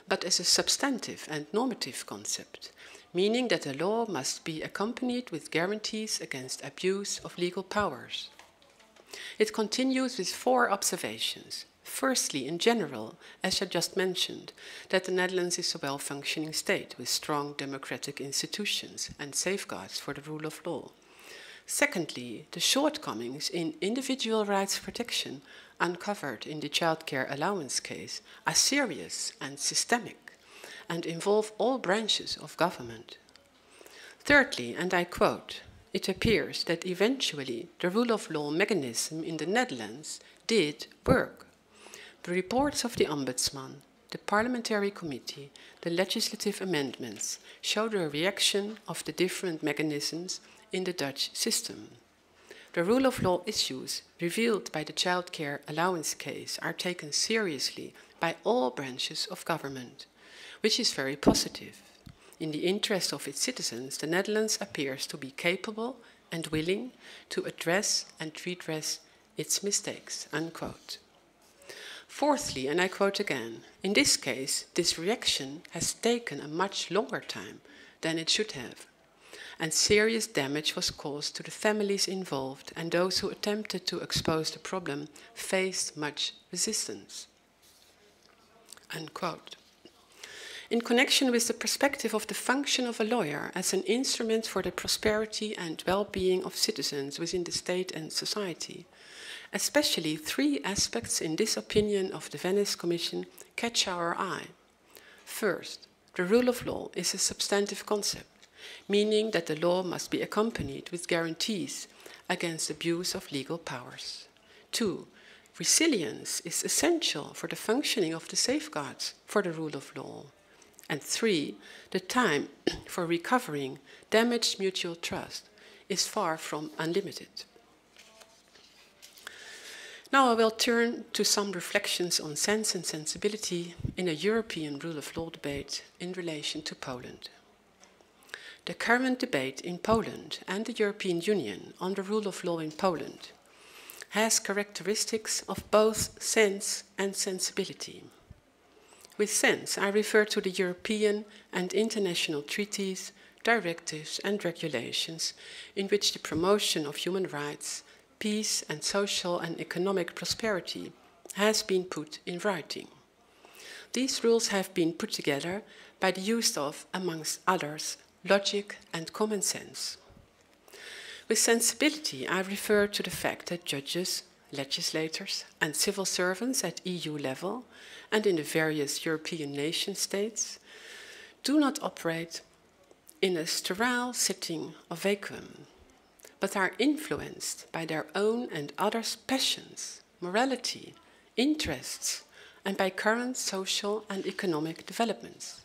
but as a substantive and normative concept, meaning that a law must be accompanied with guarantees against abuse of legal powers. It continues with 4 observations. Firstly, in general, as I just mentioned, that the Netherlands is a well-functioning state with strong democratic institutions and safeguards for the rule of law. Secondly, the shortcomings in individual rights protection uncovered in the childcare allowance case are serious and systemic and involve all branches of government. Thirdly, and I quote, "It appears that eventually the rule of law mechanism in the Netherlands did work. The reports of the Ombudsman, the Parliamentary Committee, the legislative amendments show the reaction of the different mechanisms in the Dutch system. The rule of law issues revealed by the childcare allowance case are taken seriously by all branches of government, which is very positive. In the interest of its citizens, the Netherlands appears to be capable and willing to address and redress its mistakes," unquote. Fourthly, and I quote again, "In this case, this reaction has taken a much longer time than it should have, and serious damage was caused to the families involved, and those who attempted to expose the problem faced much resistance," unquote. In connection with the perspective of the function of a lawyer as an instrument for the prosperity and well-being of citizens within the state and society, especially 3 aspects in this opinion of the Venice Commission catch our eye. First, the rule of law is a substantive concept, meaning that the law must be accompanied with guarantees against abuse of legal powers. 2, resilience is essential for the functioning of the safeguards for the rule of law. And 3, the time for recovering damaged mutual trust is far from unlimited. Now I will turn to some reflections on sense and sensibility in a European rule of law debate in relation to Poland. The current debate in Poland and the European Union on the rule of law in Poland has characteristics of both sense and sensibility. With sense, I refer to the European and international treaties, directives and regulations in which the promotion of human rights, peace and social and economic prosperity has been put in writing. These rules have been put together by the use of, amongst others, logic and common sense. With sensibility, I refer to the fact that judges, legislators and civil servants at EU level and in the various European nation states do not operate in a sterile setting of vacuum, but are influenced by their own and others' passions, morality, interests, and by current social and economic developments.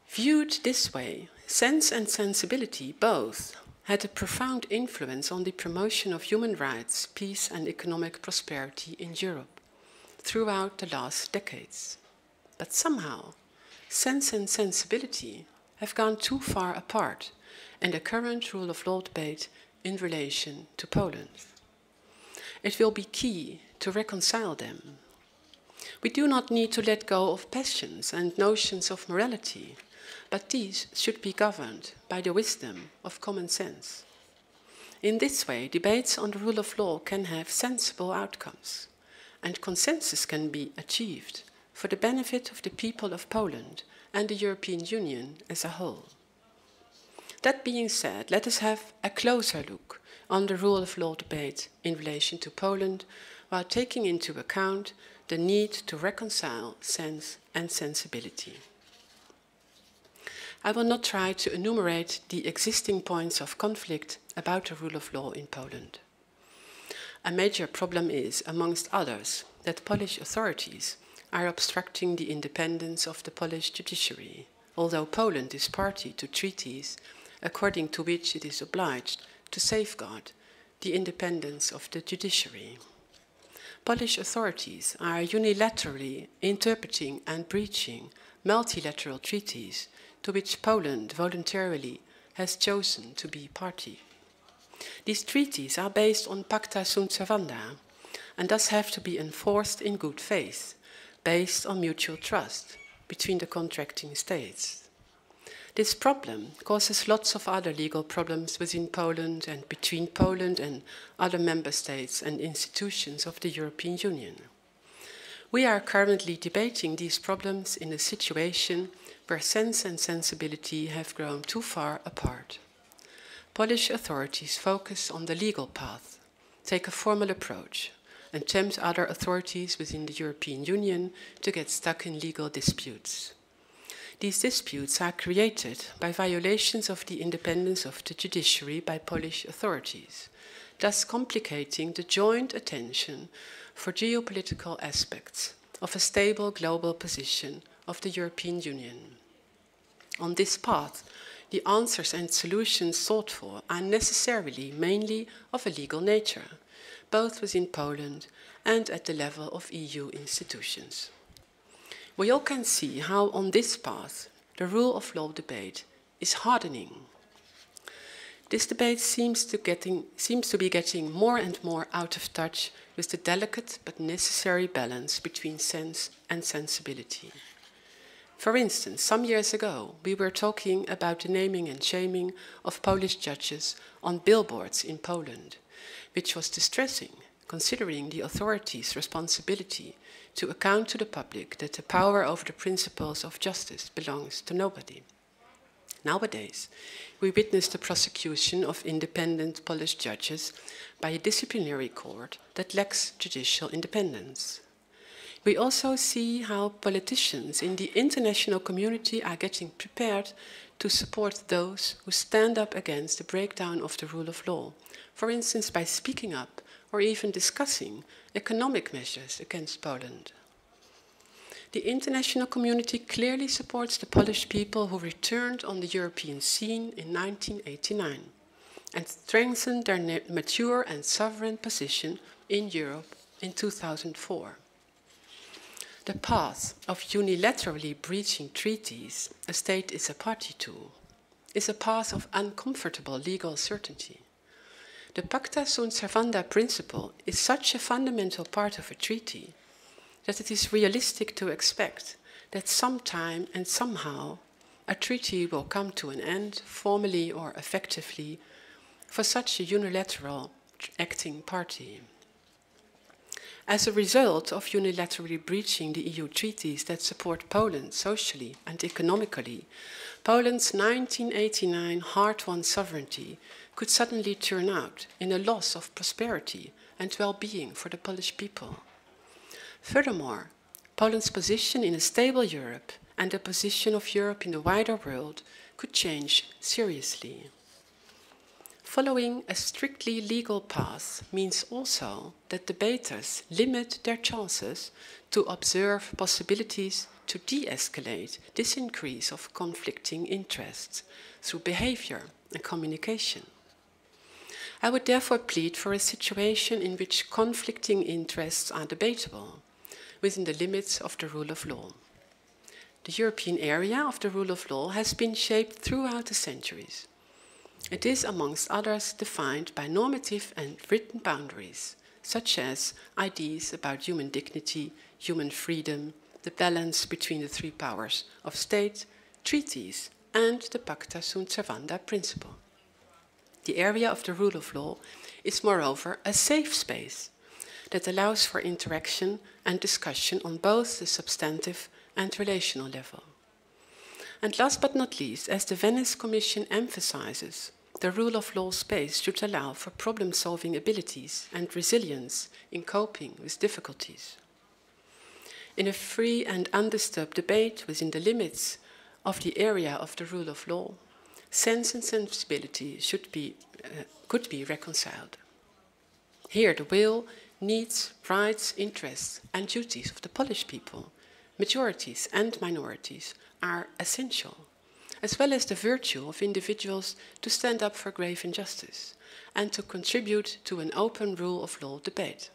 Viewed this way, sense and sensibility both had a profound influence on the promotion of human rights, peace, and economic prosperity in Europe throughout the last decades. But somehow, sense and sensibility have gone too far apart in the current rule of law debate in relation to Poland. It will be key to reconcile them. We do not need to let go of passions and notions of morality, but these should be governed by the wisdom of common sense. In this way, debates on the rule of law can have sensible outcomes, and consensus can be achieved for the benefit of the people of Poland and the European Union as a whole. That being said, let us have a closer look on the rule of law debate in relation to Poland, while taking into account the need to reconcile sense and sensibility. I will not try to enumerate the existing points of conflict about the rule of law in Poland. A major problem is, amongst others, that Polish authorities are obstructing the independence of the Polish judiciary, although Poland is party to treaties according to which it is obliged to safeguard the independence of the judiciary. Polish authorities are unilaterally interpreting and breaching multilateral treaties to which Poland voluntarily has chosen to be party. These treaties are based on pacta sunt servanda and thus have to be enforced in good faith, based on mutual trust between the contracting states. This problem causes lots of other legal problems within Poland and between Poland and other member states and institutions of the European Union. We are currently debating these problems in a situation where sense and sensibility have grown too far apart. Polish authorities focus on the legal path, take a formal approach, and tempt other authorities within the European Union to get stuck in legal disputes. These disputes are created by violations of the independence of the judiciary by Polish authorities, thus complicating the joint attention for geopolitical aspects of a stable global position of the European Union. On this path, the answers and solutions sought for are necessarily mainly of a legal nature, both within Poland and at the level of EU institutions. We all can see how on this path the rule of law debate is hardening. This debate seems to be getting more and more out of touch with the delicate but necessary balance between sense and sensibility. For instance, some years ago, we were talking about the naming and shaming of Polish judges on billboards in Poland, which was distressing, considering the authorities' responsibility to account to the public that the power over the principles of justice belongs to nobody. Nowadays, we witness the prosecution of independent Polish judges by a disciplinary court that lacks judicial independence. We also see how politicians in the international community are getting prepared to support those who stand up against the breakdown of the rule of law, for instance by speaking up or even discussing economic measures against Poland. The international community clearly supports the Polish people who returned on the European scene in 1989 and strengthened their mature and sovereign position in Europe in 2004. The path of unilaterally breaching treaties a state is a party to is a path of uncomfortable legal certainty. The pacta sunt servanda principle is such a fundamental part of a treaty that it is realistic to expect that sometime and somehow a treaty will come to an end, formally or effectively, for such a unilateral acting party. As a result of unilaterally breaching the EU treaties that support Poland socially and economically, Poland's 1989 hard-won sovereignty could suddenly turn out in a loss of prosperity and well-being for the Polish people. Furthermore, Poland's position in a stable Europe and the position of Europe in the wider world could change seriously. Following a strictly legal path means also that debaters limit their chances to observe possibilities to de-escalate this increase of conflicting interests through behavior and communication. I would therefore plead for a situation in which conflicting interests are debatable within the limits of the rule of law. The European area of the rule of law has been shaped throughout the centuries. It is, amongst others, defined by normative and written boundaries, such as ideas about human dignity, human freedom, the balance between the three powers of state, treaties, and the pacta sunt servanda principle. The area of the rule of law is, moreover, a safe space that allows for interaction and discussion on both the substantive and relational level. And last but not least, as the Venice Commission emphasizes, the rule of law space should allow for problem-solving abilities and resilience in coping with difficulties. In a free and undisturbed debate within the limits of the area of the rule of law, sense and sensibility could be reconciled. Here the will, needs, rights, interests, and duties of the Polish people, majorities and minorities, are essential, as well as the virtue of individuals to stand up for grave injustice and to contribute to an open rule of law debate.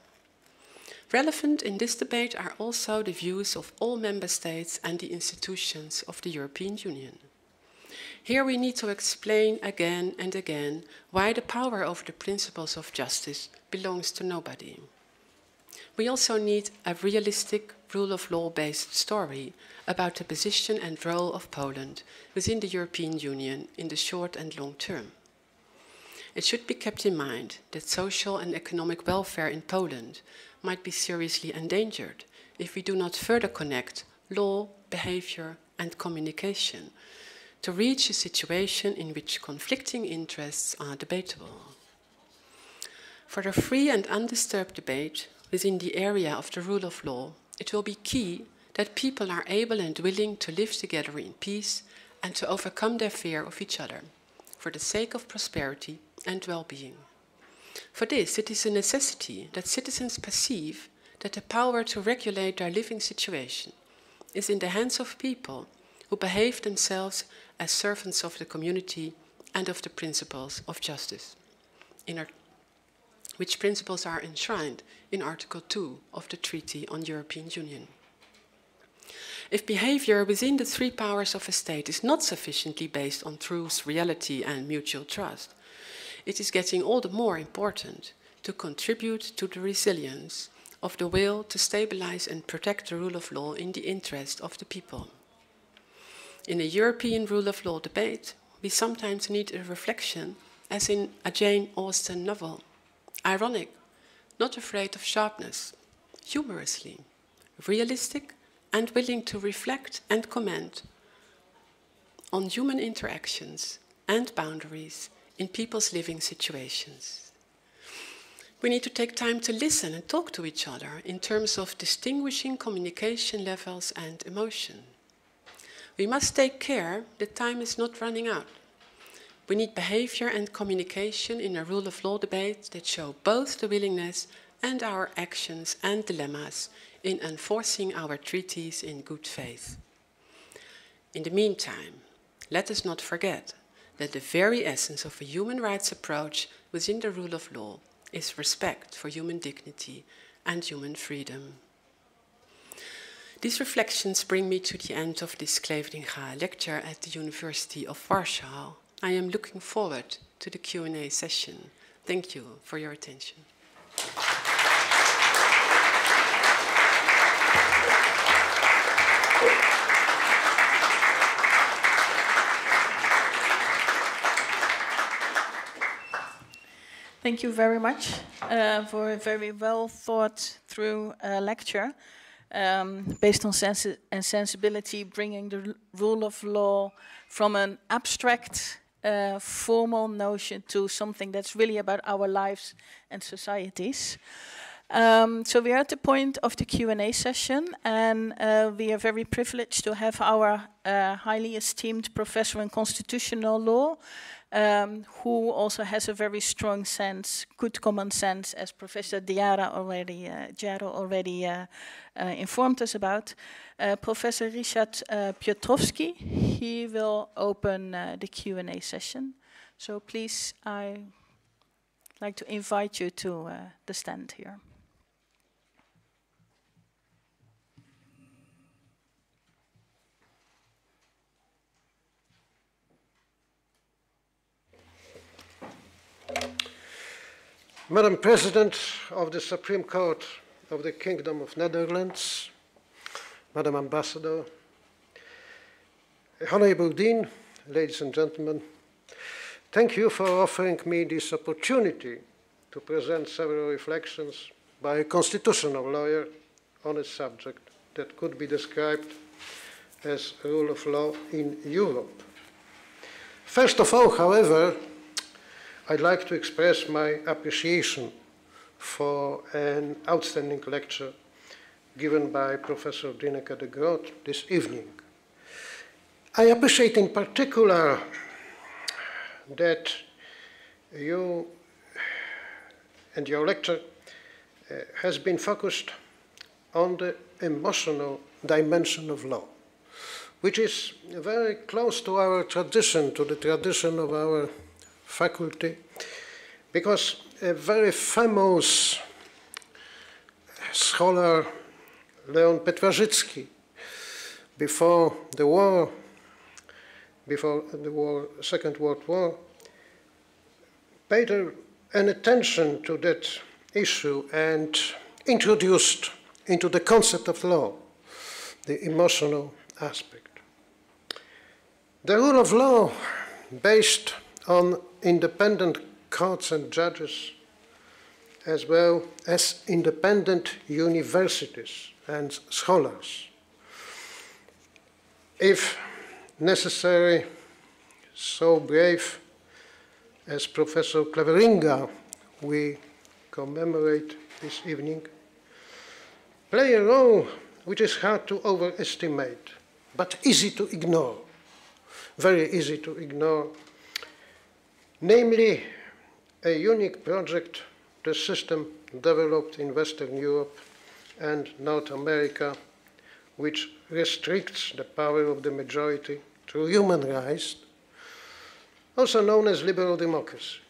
Relevant in this debate are also the views of all member states and the institutions of the European Union. Here we need to explain again and again why the power over the principles of justice belongs to nobody. We also need a realistic rule of law-based story about the position and role of Poland within the European Union in the short and long term. It should be kept in mind that social and economic welfare in Poland might be seriously endangered if we do not further connect law, behavior, and communication to reach a situation in which conflicting interests are debatable. For a free and undisturbed debate within the area of the rule of law, it will be key that people are able and willing to live together in peace and to overcome their fear of each other, for the sake of prosperity and well-being. For this, it is a necessity that citizens perceive that the power to regulate their living situation is in the hands of people who behave themselves as servants of the community and of the principles of justice, which principles are enshrined in Article 2 of the Treaty on European Union. If behavior within the three powers of a state is not sufficiently based on truth, reality, and mutual trust, it is getting all the more important to contribute to the resilience of the will to stabilize and protect the rule of law in the interest of the people. In a European rule of law debate, we sometimes need a reflection, as in a Jane Austen novel. Ironic, not afraid of sharpness, humorously, realistic, and willing to reflect and comment on human interactions and boundaries in people's living situations. We need to take time to listen and talk to each other in terms of distinguishing communication levels and emotion. We must take care that time is not running out. We need behavior and communication in a rule of law debate that show both the willingness and our actions and dilemmas in enforcing our treaties in good faith. In the meantime, let us not forget that the very essence of a human rights approach within the rule of law is respect for human dignity and human freedom. These reflections bring me to the end of this Kleveringa lecture at the University of Warsaw. I am looking forward to the Q&A session. Thank you for your attention. Thank you very much for a very well thought through lecture based on sense and sensibility, bringing the rule of law from an abstract, formal notion to something that's really about our lives and societies. So we are at the point of the Q&A session, and we are very privileged to have our highly esteemed professor in constitutional law, who also has a very strong sense, good common sense, as Professor Jaro already informed us about. Professor Richard Piotrowski, he will open the Q&A session. So please, I'd like to invite you to the stand here. Madam President of the Supreme Court of the Kingdom of Netherlands, Madam Ambassador, Honorable Dean, ladies and gentlemen, thank you for offering me this opportunity to present several reflections by a constitutional lawyer on a subject that could be described as rule of law in Europe. First of all, however, I'd like to express my appreciation for an outstanding lecture given by Professor Dineke de Groot this evening. I appreciate in particular that you and your lecture has been focused on the emotional dimension of law, which is very close to our tradition, to the tradition of our faculty, because a very famous scholar, Leon Petrażycki, before the Second World War, paid an attention to that issue and introduced into the concept of law the emotional aspect. The rule of law, based on independent courts and judges, as well as independent universities and scholars, if necessary, so brave as Professor Cleveringa we commemorate this evening, play a role which is hard to overestimate, but easy to ignore, very easy to ignore, namely a unique project, the system developed in Western Europe and North America, which restricts the power of the majority through human rights, also known as liberal democracy.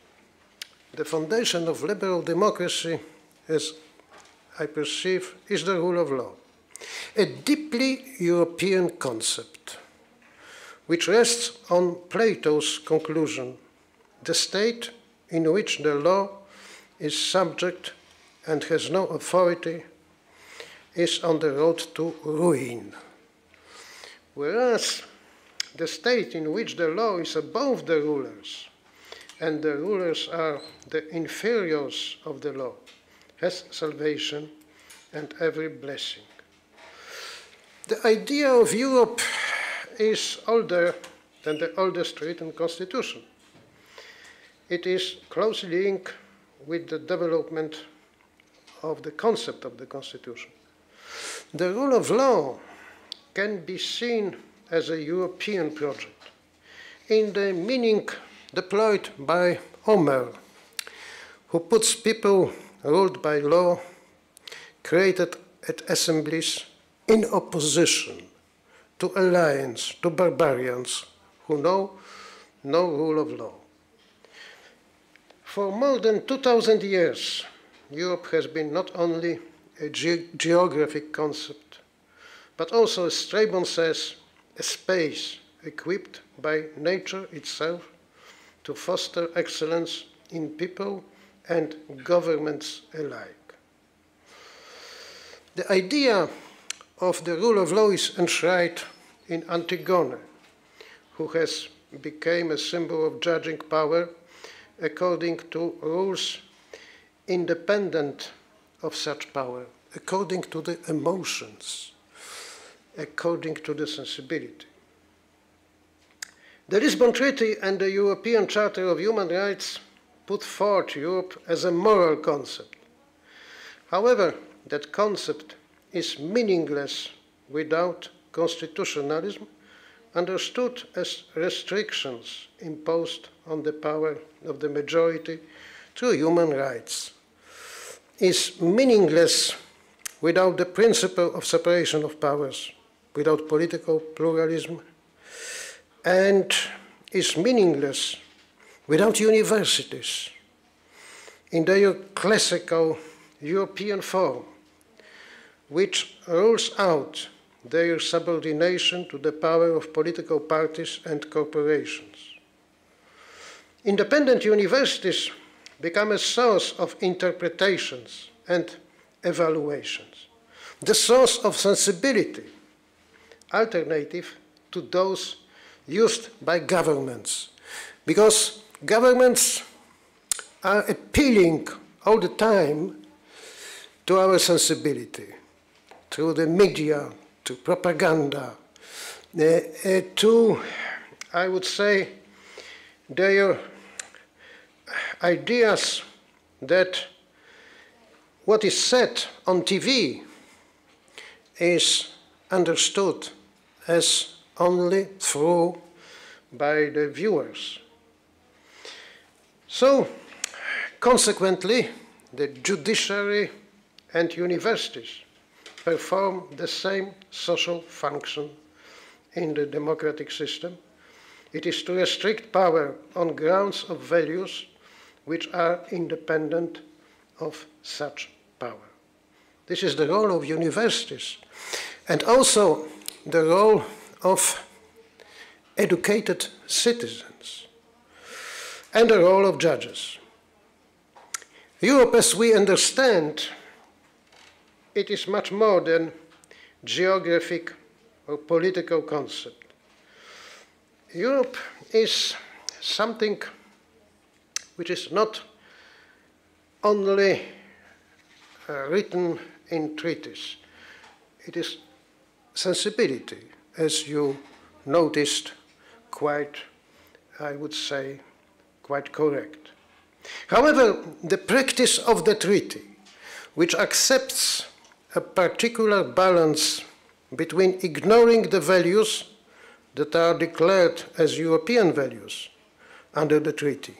The foundation of liberal democracy, as I perceive, is the rule of law, a deeply European concept, which rests on Plato's conclusion: the state in which the law is subject and has no authority is on the road to ruin. Whereas the state in which the law is above the rulers and the rulers are the inferiors of the law has salvation and every blessing. The idea of Europe is older than the oldest written constitution. It is closely linked with the development of the concept of the Constitution. The rule of law can be seen as a European project in the meaning deployed by Homer, who puts people ruled by law, created at assemblies, in opposition to alliance, to barbarians who know no rule of law. For more than 2,000 years, Europe has been not only a geographic concept, but also, as Strabon says, a space equipped by nature itself to foster excellence in people and governments alike. The idea of the rule of law is enshrined in Antigone, who has become a symbol of judging power according to rules independent of such power, according to the emotions, according to the sensibility. The Lisbon Treaty and the European Charter of Human Rights put forth Europe as a moral concept. However, that concept is meaningless without constitutionalism, understood as restrictions imposed on the power of the majority through human rights, is meaningless without the principle of separation of powers, without political pluralism, and is meaningless without universities in their classical European form, which rules out their subordination to the power of political parties and corporations. Independent universities become a source of interpretations and evaluations, the source of sensibility, alternative to those used by governments, because governments are appealing all the time to our sensibility, through the media, to propaganda, to, I would say, their ideas that what is said on TV is understood as only through by the viewers. So, consequently, the judiciary and universities perform the same social function in the democratic system. It is to restrict power on grounds of values which are independent of such power. This is the role of universities, and also the role of educated citizens, and the role of judges. Europe, as we understand, it is much more than geographic or political concept. Europe is something which is not only written in treaties. It is sensibility, as you noticed, quite, I would say, quite correct. However, the practice of the treaty, which accepts a particular balance between ignoring the values that are declared as European values under the treaty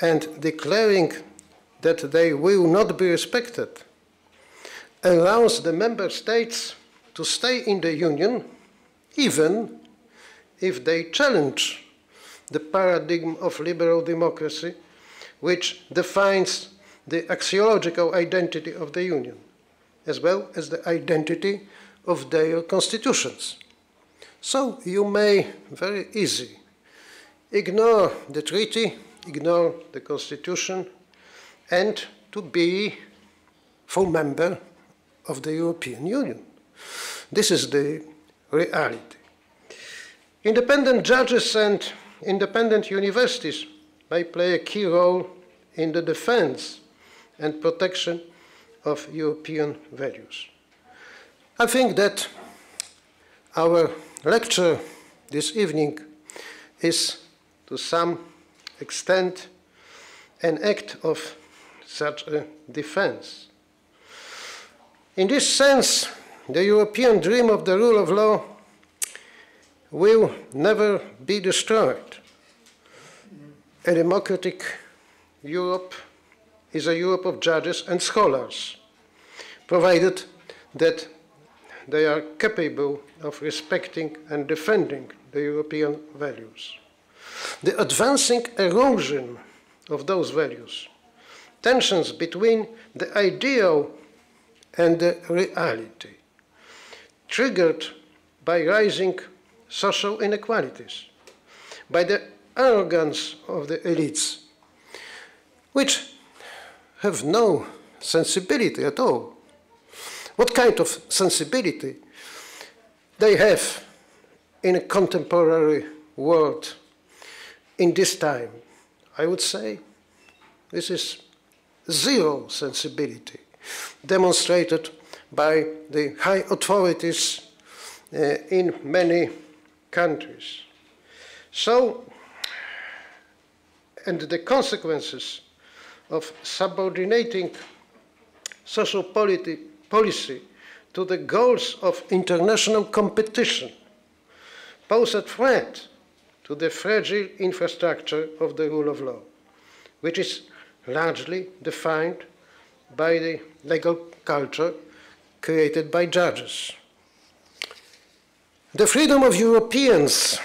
and declaring that they will not be respected, allows the member states to stay in the Union even if they challenge the paradigm of liberal democracy which defines the axiological identity of the Union, as well as the identity of their constitutions. So you may very easily ignore the treaty, ignore the constitution, and to be full member of the European Union. This is the reality. Independent judges and independent universities may play a key role in the defense and protection of European values. I think that our lecture this evening is to some extent an act of such a defense. In this sense, the European dream of the rule of law will never be destroyed. A democratic Europe is a Europe of judges and scholars, provided that they are capable of respecting and defending the European values. The advancing erosion of those values, tensions between the ideal and the reality, triggered by rising social inequalities, by the arrogance of the elites, which have no sensibility at all. what kind of sensibility they have in a contemporary world in this time. I would say this is zero sensibility demonstrated by the high authorities in many countries. So, and the consequences of subordinating social policy to the goals of international competition pose a threat to the fragile infrastructure of the rule of law, which is largely defined by the legal culture created by judges. The freedom of Europeans,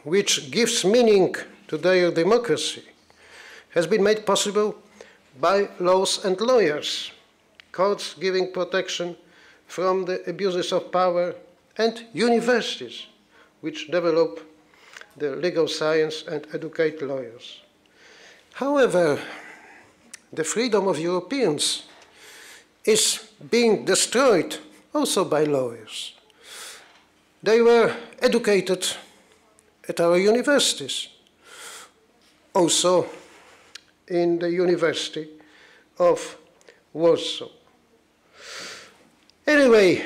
which gives meaning to their democracy, has been made possible by laws and lawyers, courts giving protection from the abuses of power, and universities, which develop the legal science and educate lawyers. However, the freedom of Europeans is being destroyed also by lawyers. They were educated at our universities, also in the University of Warsaw. Anyway,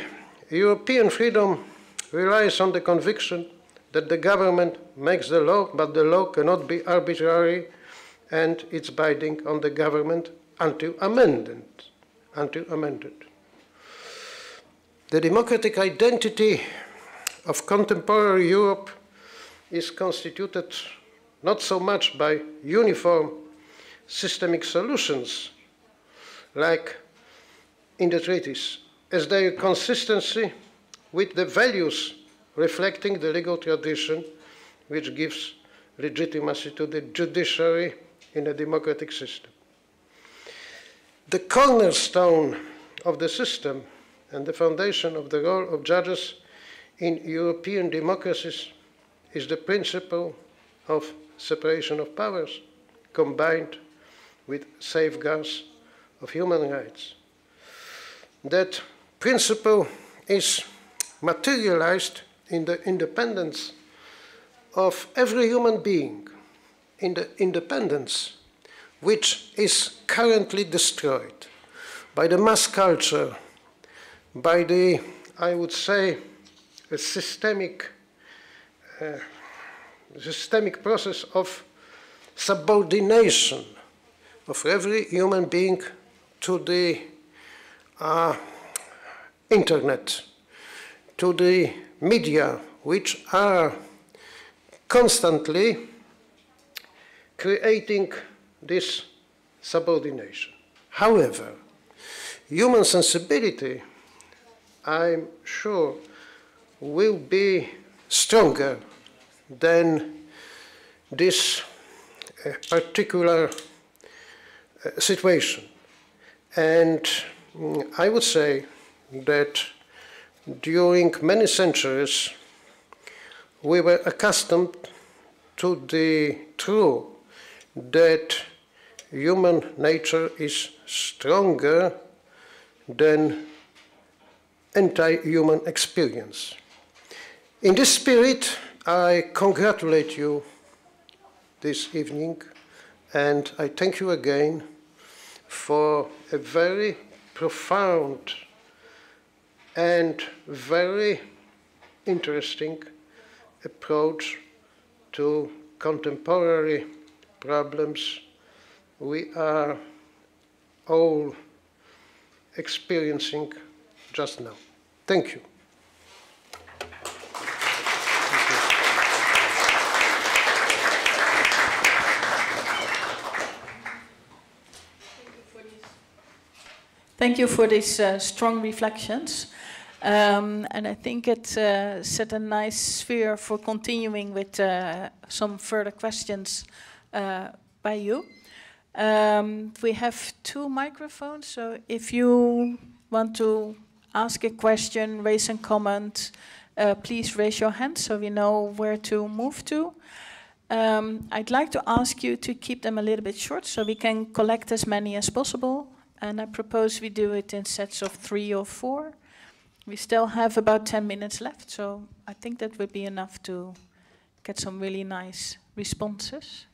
European freedom relies on the conviction that the government makes the law, but the law cannot be arbitrary, and it's binding on the government until amended. The democratic identity of contemporary Europe is constituted not so much by uniform systemic solutions, like in the treaties, as their consistency with the values reflecting the legal tradition which gives legitimacy to the judiciary in a democratic system. The cornerstone of the system and the foundation of the role of judges in European democracies is the principle of separation of powers combined with safeguards of human rights. That principle is materialized in the independence of every human being, in the independence which is currently destroyed by the mass culture, by the, I would say, a systemic process of subordination of every human being to the internet, to the media, which are constantly creating this subordination. However, human sensibility, I'm sure, will be stronger than this particular situation. And I would say that during many centuries, we were accustomed to the truth that human nature is stronger than anti-human experience. In this spirit, I congratulate you this evening, and I thank you again for a very profound and very interesting approach to contemporary problems we are all experiencing just now. Thank you. Thank you for these strong reflections. And I think it set a nice sphere for continuing with some further questions by you. We have 2 microphones, so if you want to ask a question, raise a comment, please raise your hand so we know where to move to. I'd like to ask you to keep them a little bit short so we can collect as many as possible. And I propose we do it in sets of 3 or 4. We still have about 10 minutes left, so I think that would be enough to get some really nice responses.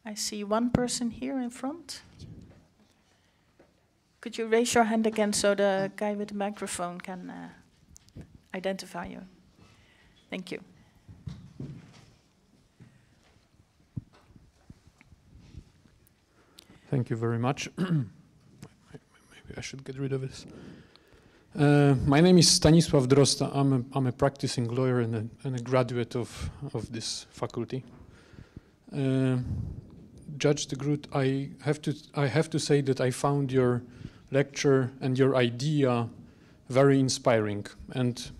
I see one person here in front. Could you raise your hand again so the guy with the microphone can identify you? Thank you. Thank you very much. Maybe I should get rid of this. My name is Stanisław Drosta. I'm a practicing lawyer and a graduate of this faculty. Judge de Groot, I have to say that I found your lecture and your idea very inspiring, and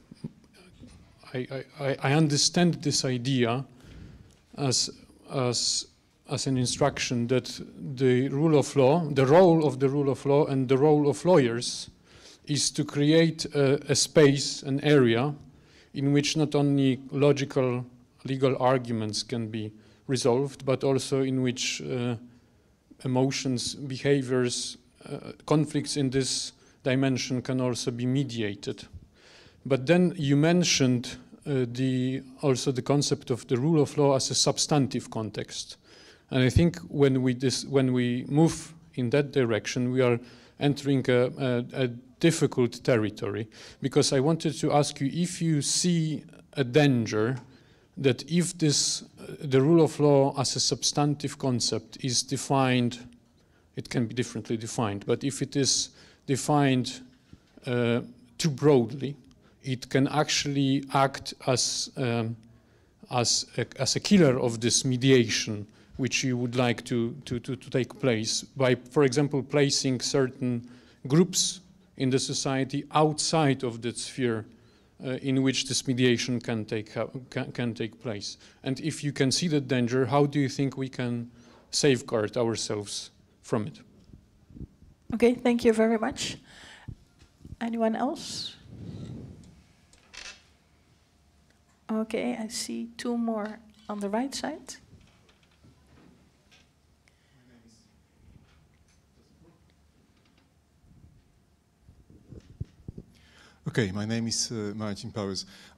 I understand this idea as an instruction that the rule of law, the role of the rule of law and the role of lawyers is to create a space, an area in which not only logical legal arguments can be resolved, but also in which emotions, behaviors, conflicts in this dimension can also be mediated. But then you mentioned also the concept of the rule of law as a substantive context. And I think when we move in that direction, we are entering a difficult territory, because I wanted to ask you if you see a danger that if the rule of law as a substantive concept is defined, it can be differently defined, but if it is defined too broadly, it can actually act as a killer of this mediation which you would like to take place by, for example, placing certain groups in the society outside of the sphere in which this mediation can take place. And if you can see that danger, how do you think we can safeguard ourselves from it? Okay, thank you very much. Anyone else? Okay, I see two more on the right side. Okay, my name is Marianne.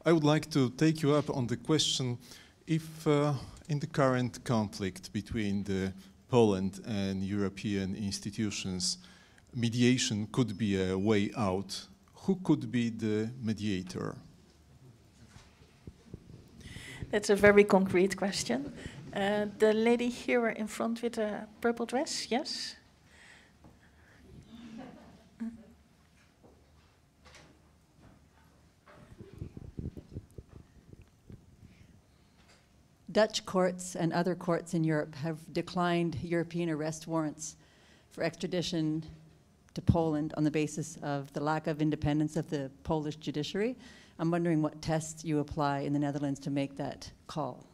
I would like to take you up on the question if in the current conflict between Poland and European institutions, mediation could be a way out, who could be the mediator? That's a very concrete question. The lady here in front with a purple dress, yes? Dutch courts and other courts in Europe have declined European arrest warrants for extradition to Poland on the basis of the lack of independence of the Polish judiciary. I'm wondering what tests you apply in the Netherlands to make that call.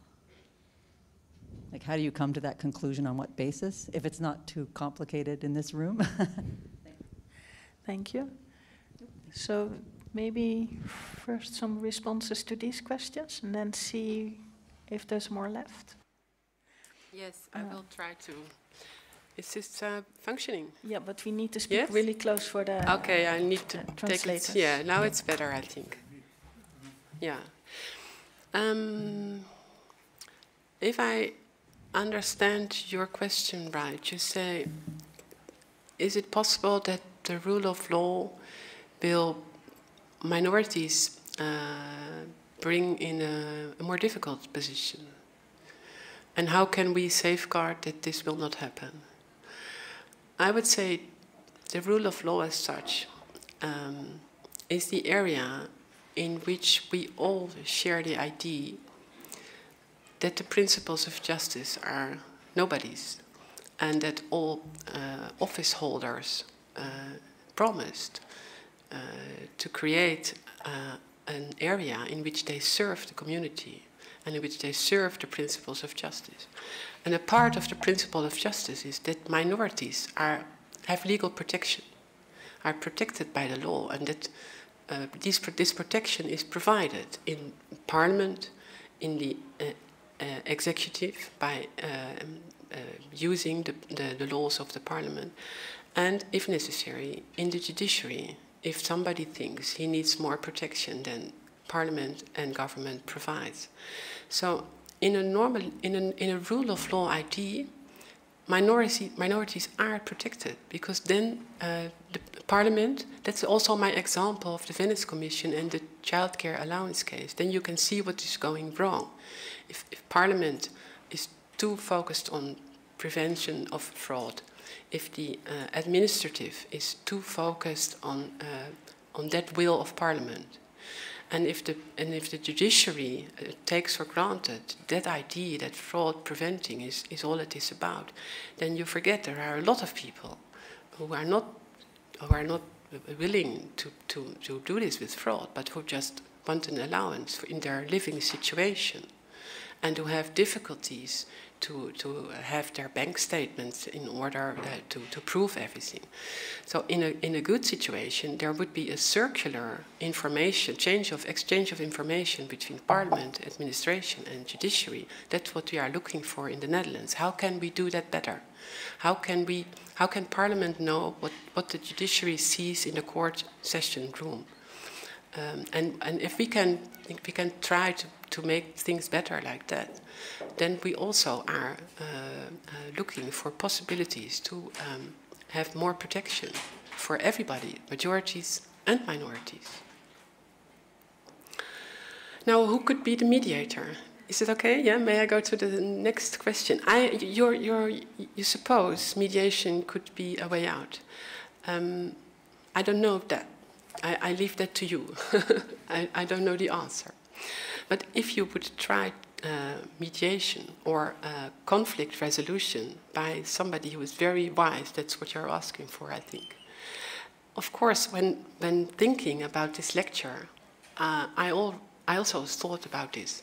Like, how do you come to that conclusion, on what basis, if it's not too complicated in this room? Thank you. So maybe first some responses to these questions and then see if there's more left. Yes, I will try to. Is this functioning? Yeah, but we need to speak really close for the Okay, I need to take it. Yeah, now it's better, I think. Yeah. If I understand your question right, you say, is it possible that the rule of law will minorities bring in a more difficult position? And how can we safeguard that this will not happen? I would say the rule of law as such is the area in which we all share the idea that the principles of justice are nobody's, and that all office holders promised to create an area in which they serve the community and in which they serve the principles of justice. And a part of the principle of justice is that minorities have legal protection, are protected by the law, and that this protection is provided in Parliament, in the executive by using the laws of the Parliament, and if necessary in the judiciary if somebody thinks he needs more protection than Parliament and government provides. So in a rule of law ID, minorities are protected, because then the Parliament, that's also my example of the Venice Commission and the childcare allowance case, then you can see what is going wrong. If Parliament is too focused on prevention of fraud, if the administrative is too focused on that will of Parliament, and if the judiciary takes for granted that idea that fraud preventing is all it is about, then you forget there are a lot of people who are not willing to do this with fraud, but who just want an allowance in their living situation, and who have difficulties to have their bank statements in order to prove everything. So in a good situation, there would be a circular information, exchange of information between Parliament, administration and judiciary. That's what we are looking for in the Netherlands. How can we do that better? How can Parliament know what the judiciary sees in the court session room? And if we can try to make things better like that, then we also are looking for possibilities to have more protection for everybody, majorities and minorities. Now, who could be the mediator? Is it okay? Yeah, may I go to the next question? You suppose mediation could be a way out. I don't know that. I leave that to you. I don't know the answer. But if you would try mediation or conflict resolution by somebody who is very wise, that's what you're asking for, I think. Of course, when thinking about this lecture, I also thought about this.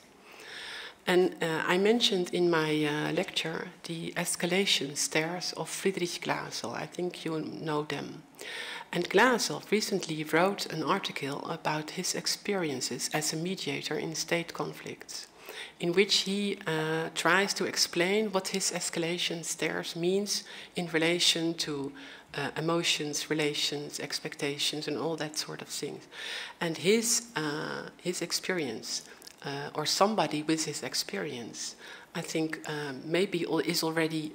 And I mentioned in my lecture the escalation stairs of Friedrich Glasel. I think you know them. And Glasel recently wrote an article about his experiences as a mediator in state conflicts, in which he tries to explain what his escalation stairs means in relation to emotions, relations, expectations, and all that sort of things. And his experience, or somebody with his experience, I think maybe is already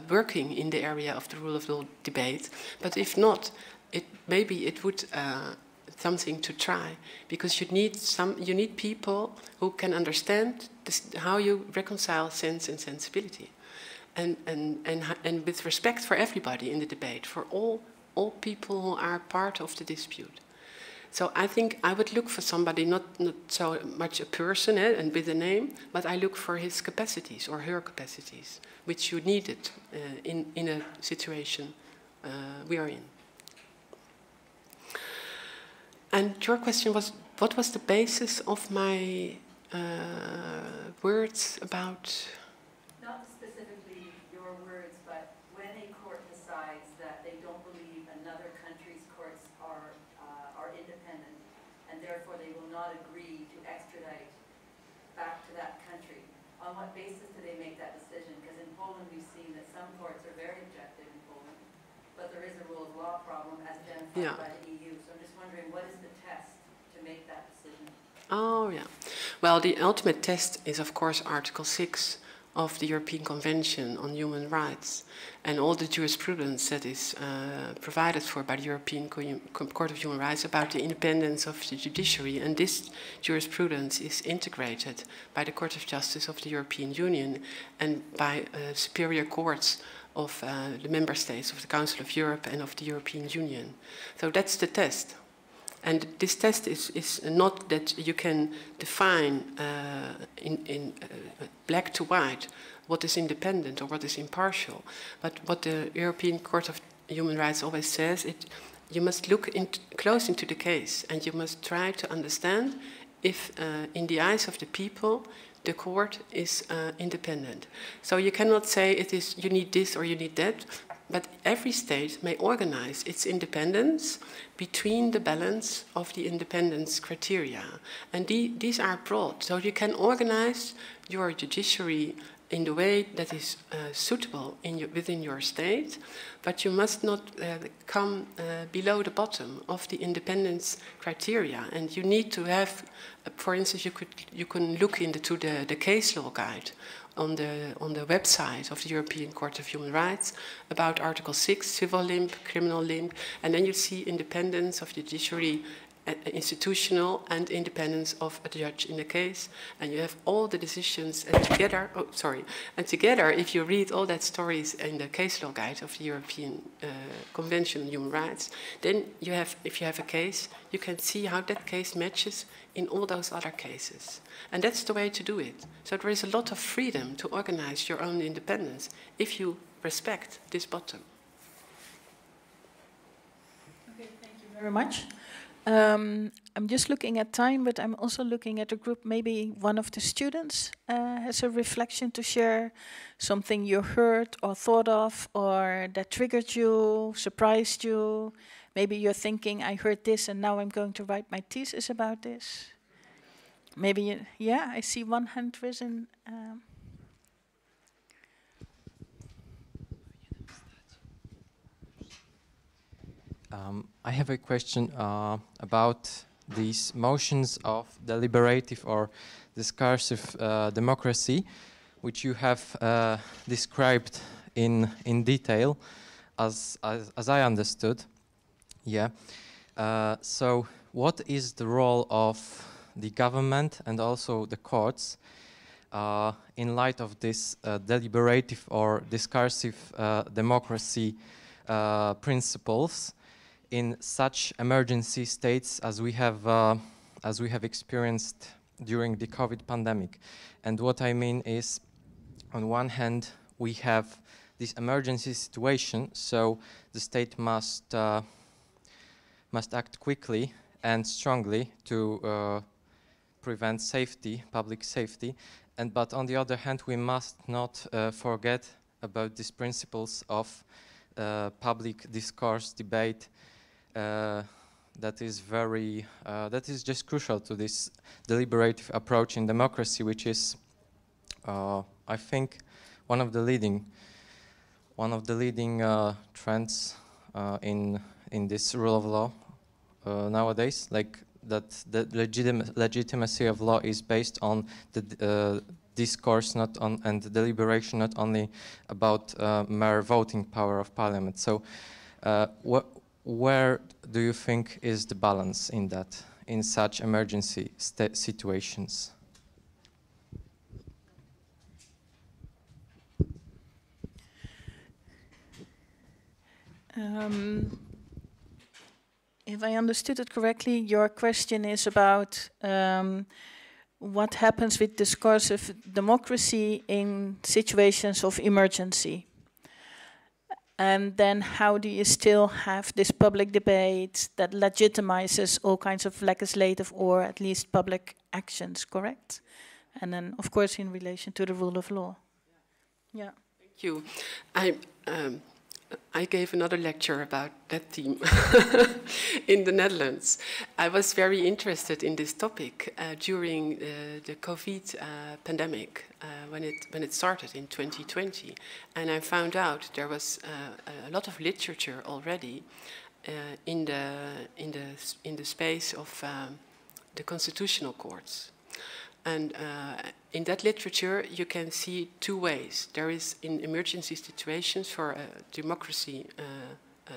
working in the area of the rule of law debate, but if not, maybe it would something to try, because you need people who can understand how you reconcile sense and sensibility, and with respect for everybody in the debate, for all people who are part of the dispute. So I think I would look for somebody, not so much a person and with a name, but I look for his capacities or her capacities, which you needed in a situation we are in. And your question was, what was the basis of my words about? Not specifically your words, but when a court decides that they don't believe another country's courts are independent, and therefore they will not agree to extradite back to that country, on what basis do they make that decision? Because in Poland we've seen that some courts are very objective in Poland, but there is a rule of law problem as identified by the EU. So I'm just wondering, what is the test to make that decision? Oh, yeah. Well, the ultimate test is, of course, Article 6 of the European Convention on Human Rights, and all the jurisprudence that is provided for by the European Court of Human Rights about the independence of the judiciary. And this jurisprudence is integrated by the Court of Justice of the European Union and by superior courts of the member states of the Council of Europe and of the European Union. So that's the test. And this test is not that you can define in black to white what is independent or what is impartial, but what the European Court of Human Rights always says, you must look close into the case, and you must try to understand if, in the eyes of the people, the court is independent. So you cannot say it is you need this or you need that, but every state may organize its independence between the balance of the independence criteria. And these are broad. So you can organize your judiciary in the way that is suitable within your state, but you must not come below the bottom of the independence criteria. And you need to have, for instance, you can look into the case law guide on the website of the European Court of Human Rights about Article 6, civil limb, criminal limb, and then you see independence of the judiciary, institutional, and independence of a judge in the case, and you have all the decisions, and together, if you read all that stories in the case law guide of the European Convention on Human Rights, then you have, if you have a case, you can see how that case matches in all those other cases. And that's the way to do it. So there is a lot of freedom to organize your own independence if you respect this bottom. Okay, thank you very much. I'm just looking at time, but I'm also looking at the group. Maybe one of the students has a reflection to share, something you heard or thought of, or that triggered you, surprised you. Maybe you're thinking, I heard this and now I'm going to write my thesis about this. Maybe, yeah, I see one hand risen. I have a question about these motions of deliberative or discursive democracy, which you have described in detail, as I understood. Yeah. So, what is the role of the government and also the courts in light of this deliberative or discursive democracy principles in such emergency states as we have experienced during the COVID pandemic? And what I mean is, on one hand, we have this emergency situation, so the state must act quickly and strongly to prevent safety, public safety. But on the other hand, we must not forget about these principles of public discourse, debate, that is just crucial to this deliberative approach in democracy, which is, I think, one of the leading trends in this rule of law nowadays. Like that, the legitimacy of law is based on the discourse, not on, and deliberation, not only about mere voting power of parliament. So, where do you think is the balance in that, in such emergency situations? If I understood it correctly, your question is about what happens with discursive democracy in situations of emergency. And then how do you still have this public debate that legitimizes all kinds of legislative or at least public actions, correct? And then, of course, in relation to the rule of law. Yeah. Thank you. I gave another lecture about that theme in the Netherlands. I was very interested in this topic during the COVID pandemic when it started in 2020, and I found out there was a lot of literature already in the space of the constitutional courts. And in that literature, you can see two ways. There is, in emergency situations for a democracy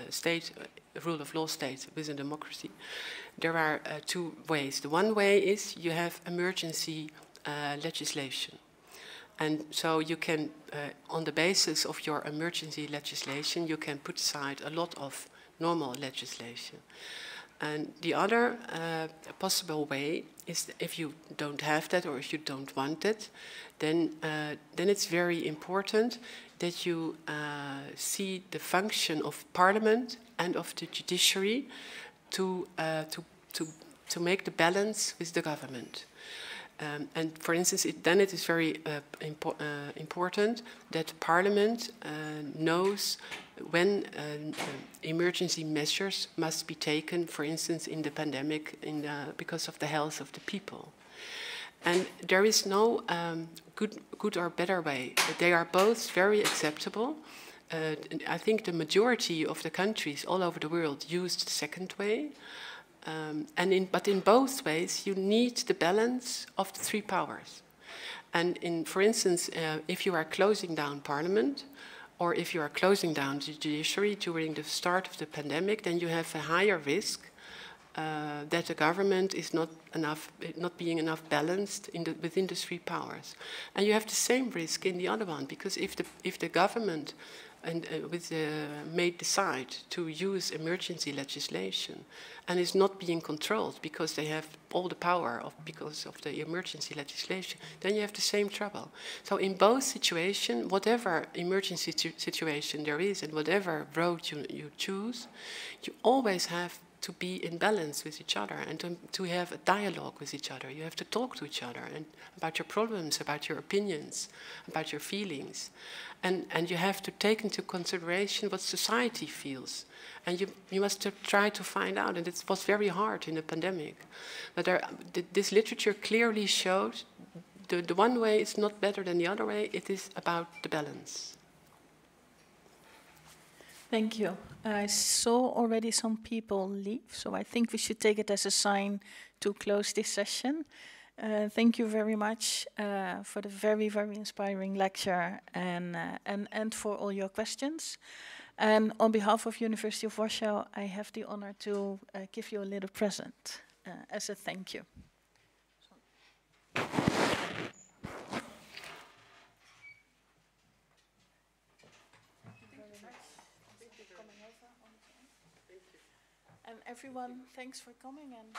state, a rule of law state within democracy, there are two ways. The one way is you have emergency legislation. And so you can, on the basis of your emergency legislation, you can put aside a lot of normal legislation. And the other possible way is if you don't have that or if you don't want it, then it's very important that you see the function of Parliament and of the judiciary to make the balance with the government. And for instance, then it is very important that Parliament knows when emergency measures must be taken, for instance, in the pandemic, because of the health of the people. And there is no good or better way. They are both very acceptable. I think the majority of the countries all over the world used the second way. But in both ways, you need the balance of the three powers. And for instance, if you are closing down Parliament, or if you are closing down the judiciary during the start of the pandemic, then you have a higher risk that the government is not being enough balanced within the three powers. And you have the same risk in the other one, because if the government may decide to use emergency legislation and is not being controlled because they have all the power because of the emergency legislation, then you have the same trouble. So in both situations, whatever emergency situation there is and whatever road you choose, you always have to be in balance with each other and to have a dialogue with each other. You have to talk to each other and about your problems, about your opinions, about your feelings. And you have to take into consideration what society feels. And you must try to find out, and it was very hard in the pandemic. But this literature clearly showed the one way is not better than the other way. It is about the balance. Thank you. I saw already some people leave, so I think we should take it as a sign to close this session. Thank you very much for the very, very inspiring lecture and for all your questions. And on behalf of University of Warsaw, I have the honor to give you a little present as a thank you. And everyone, thanks for coming. And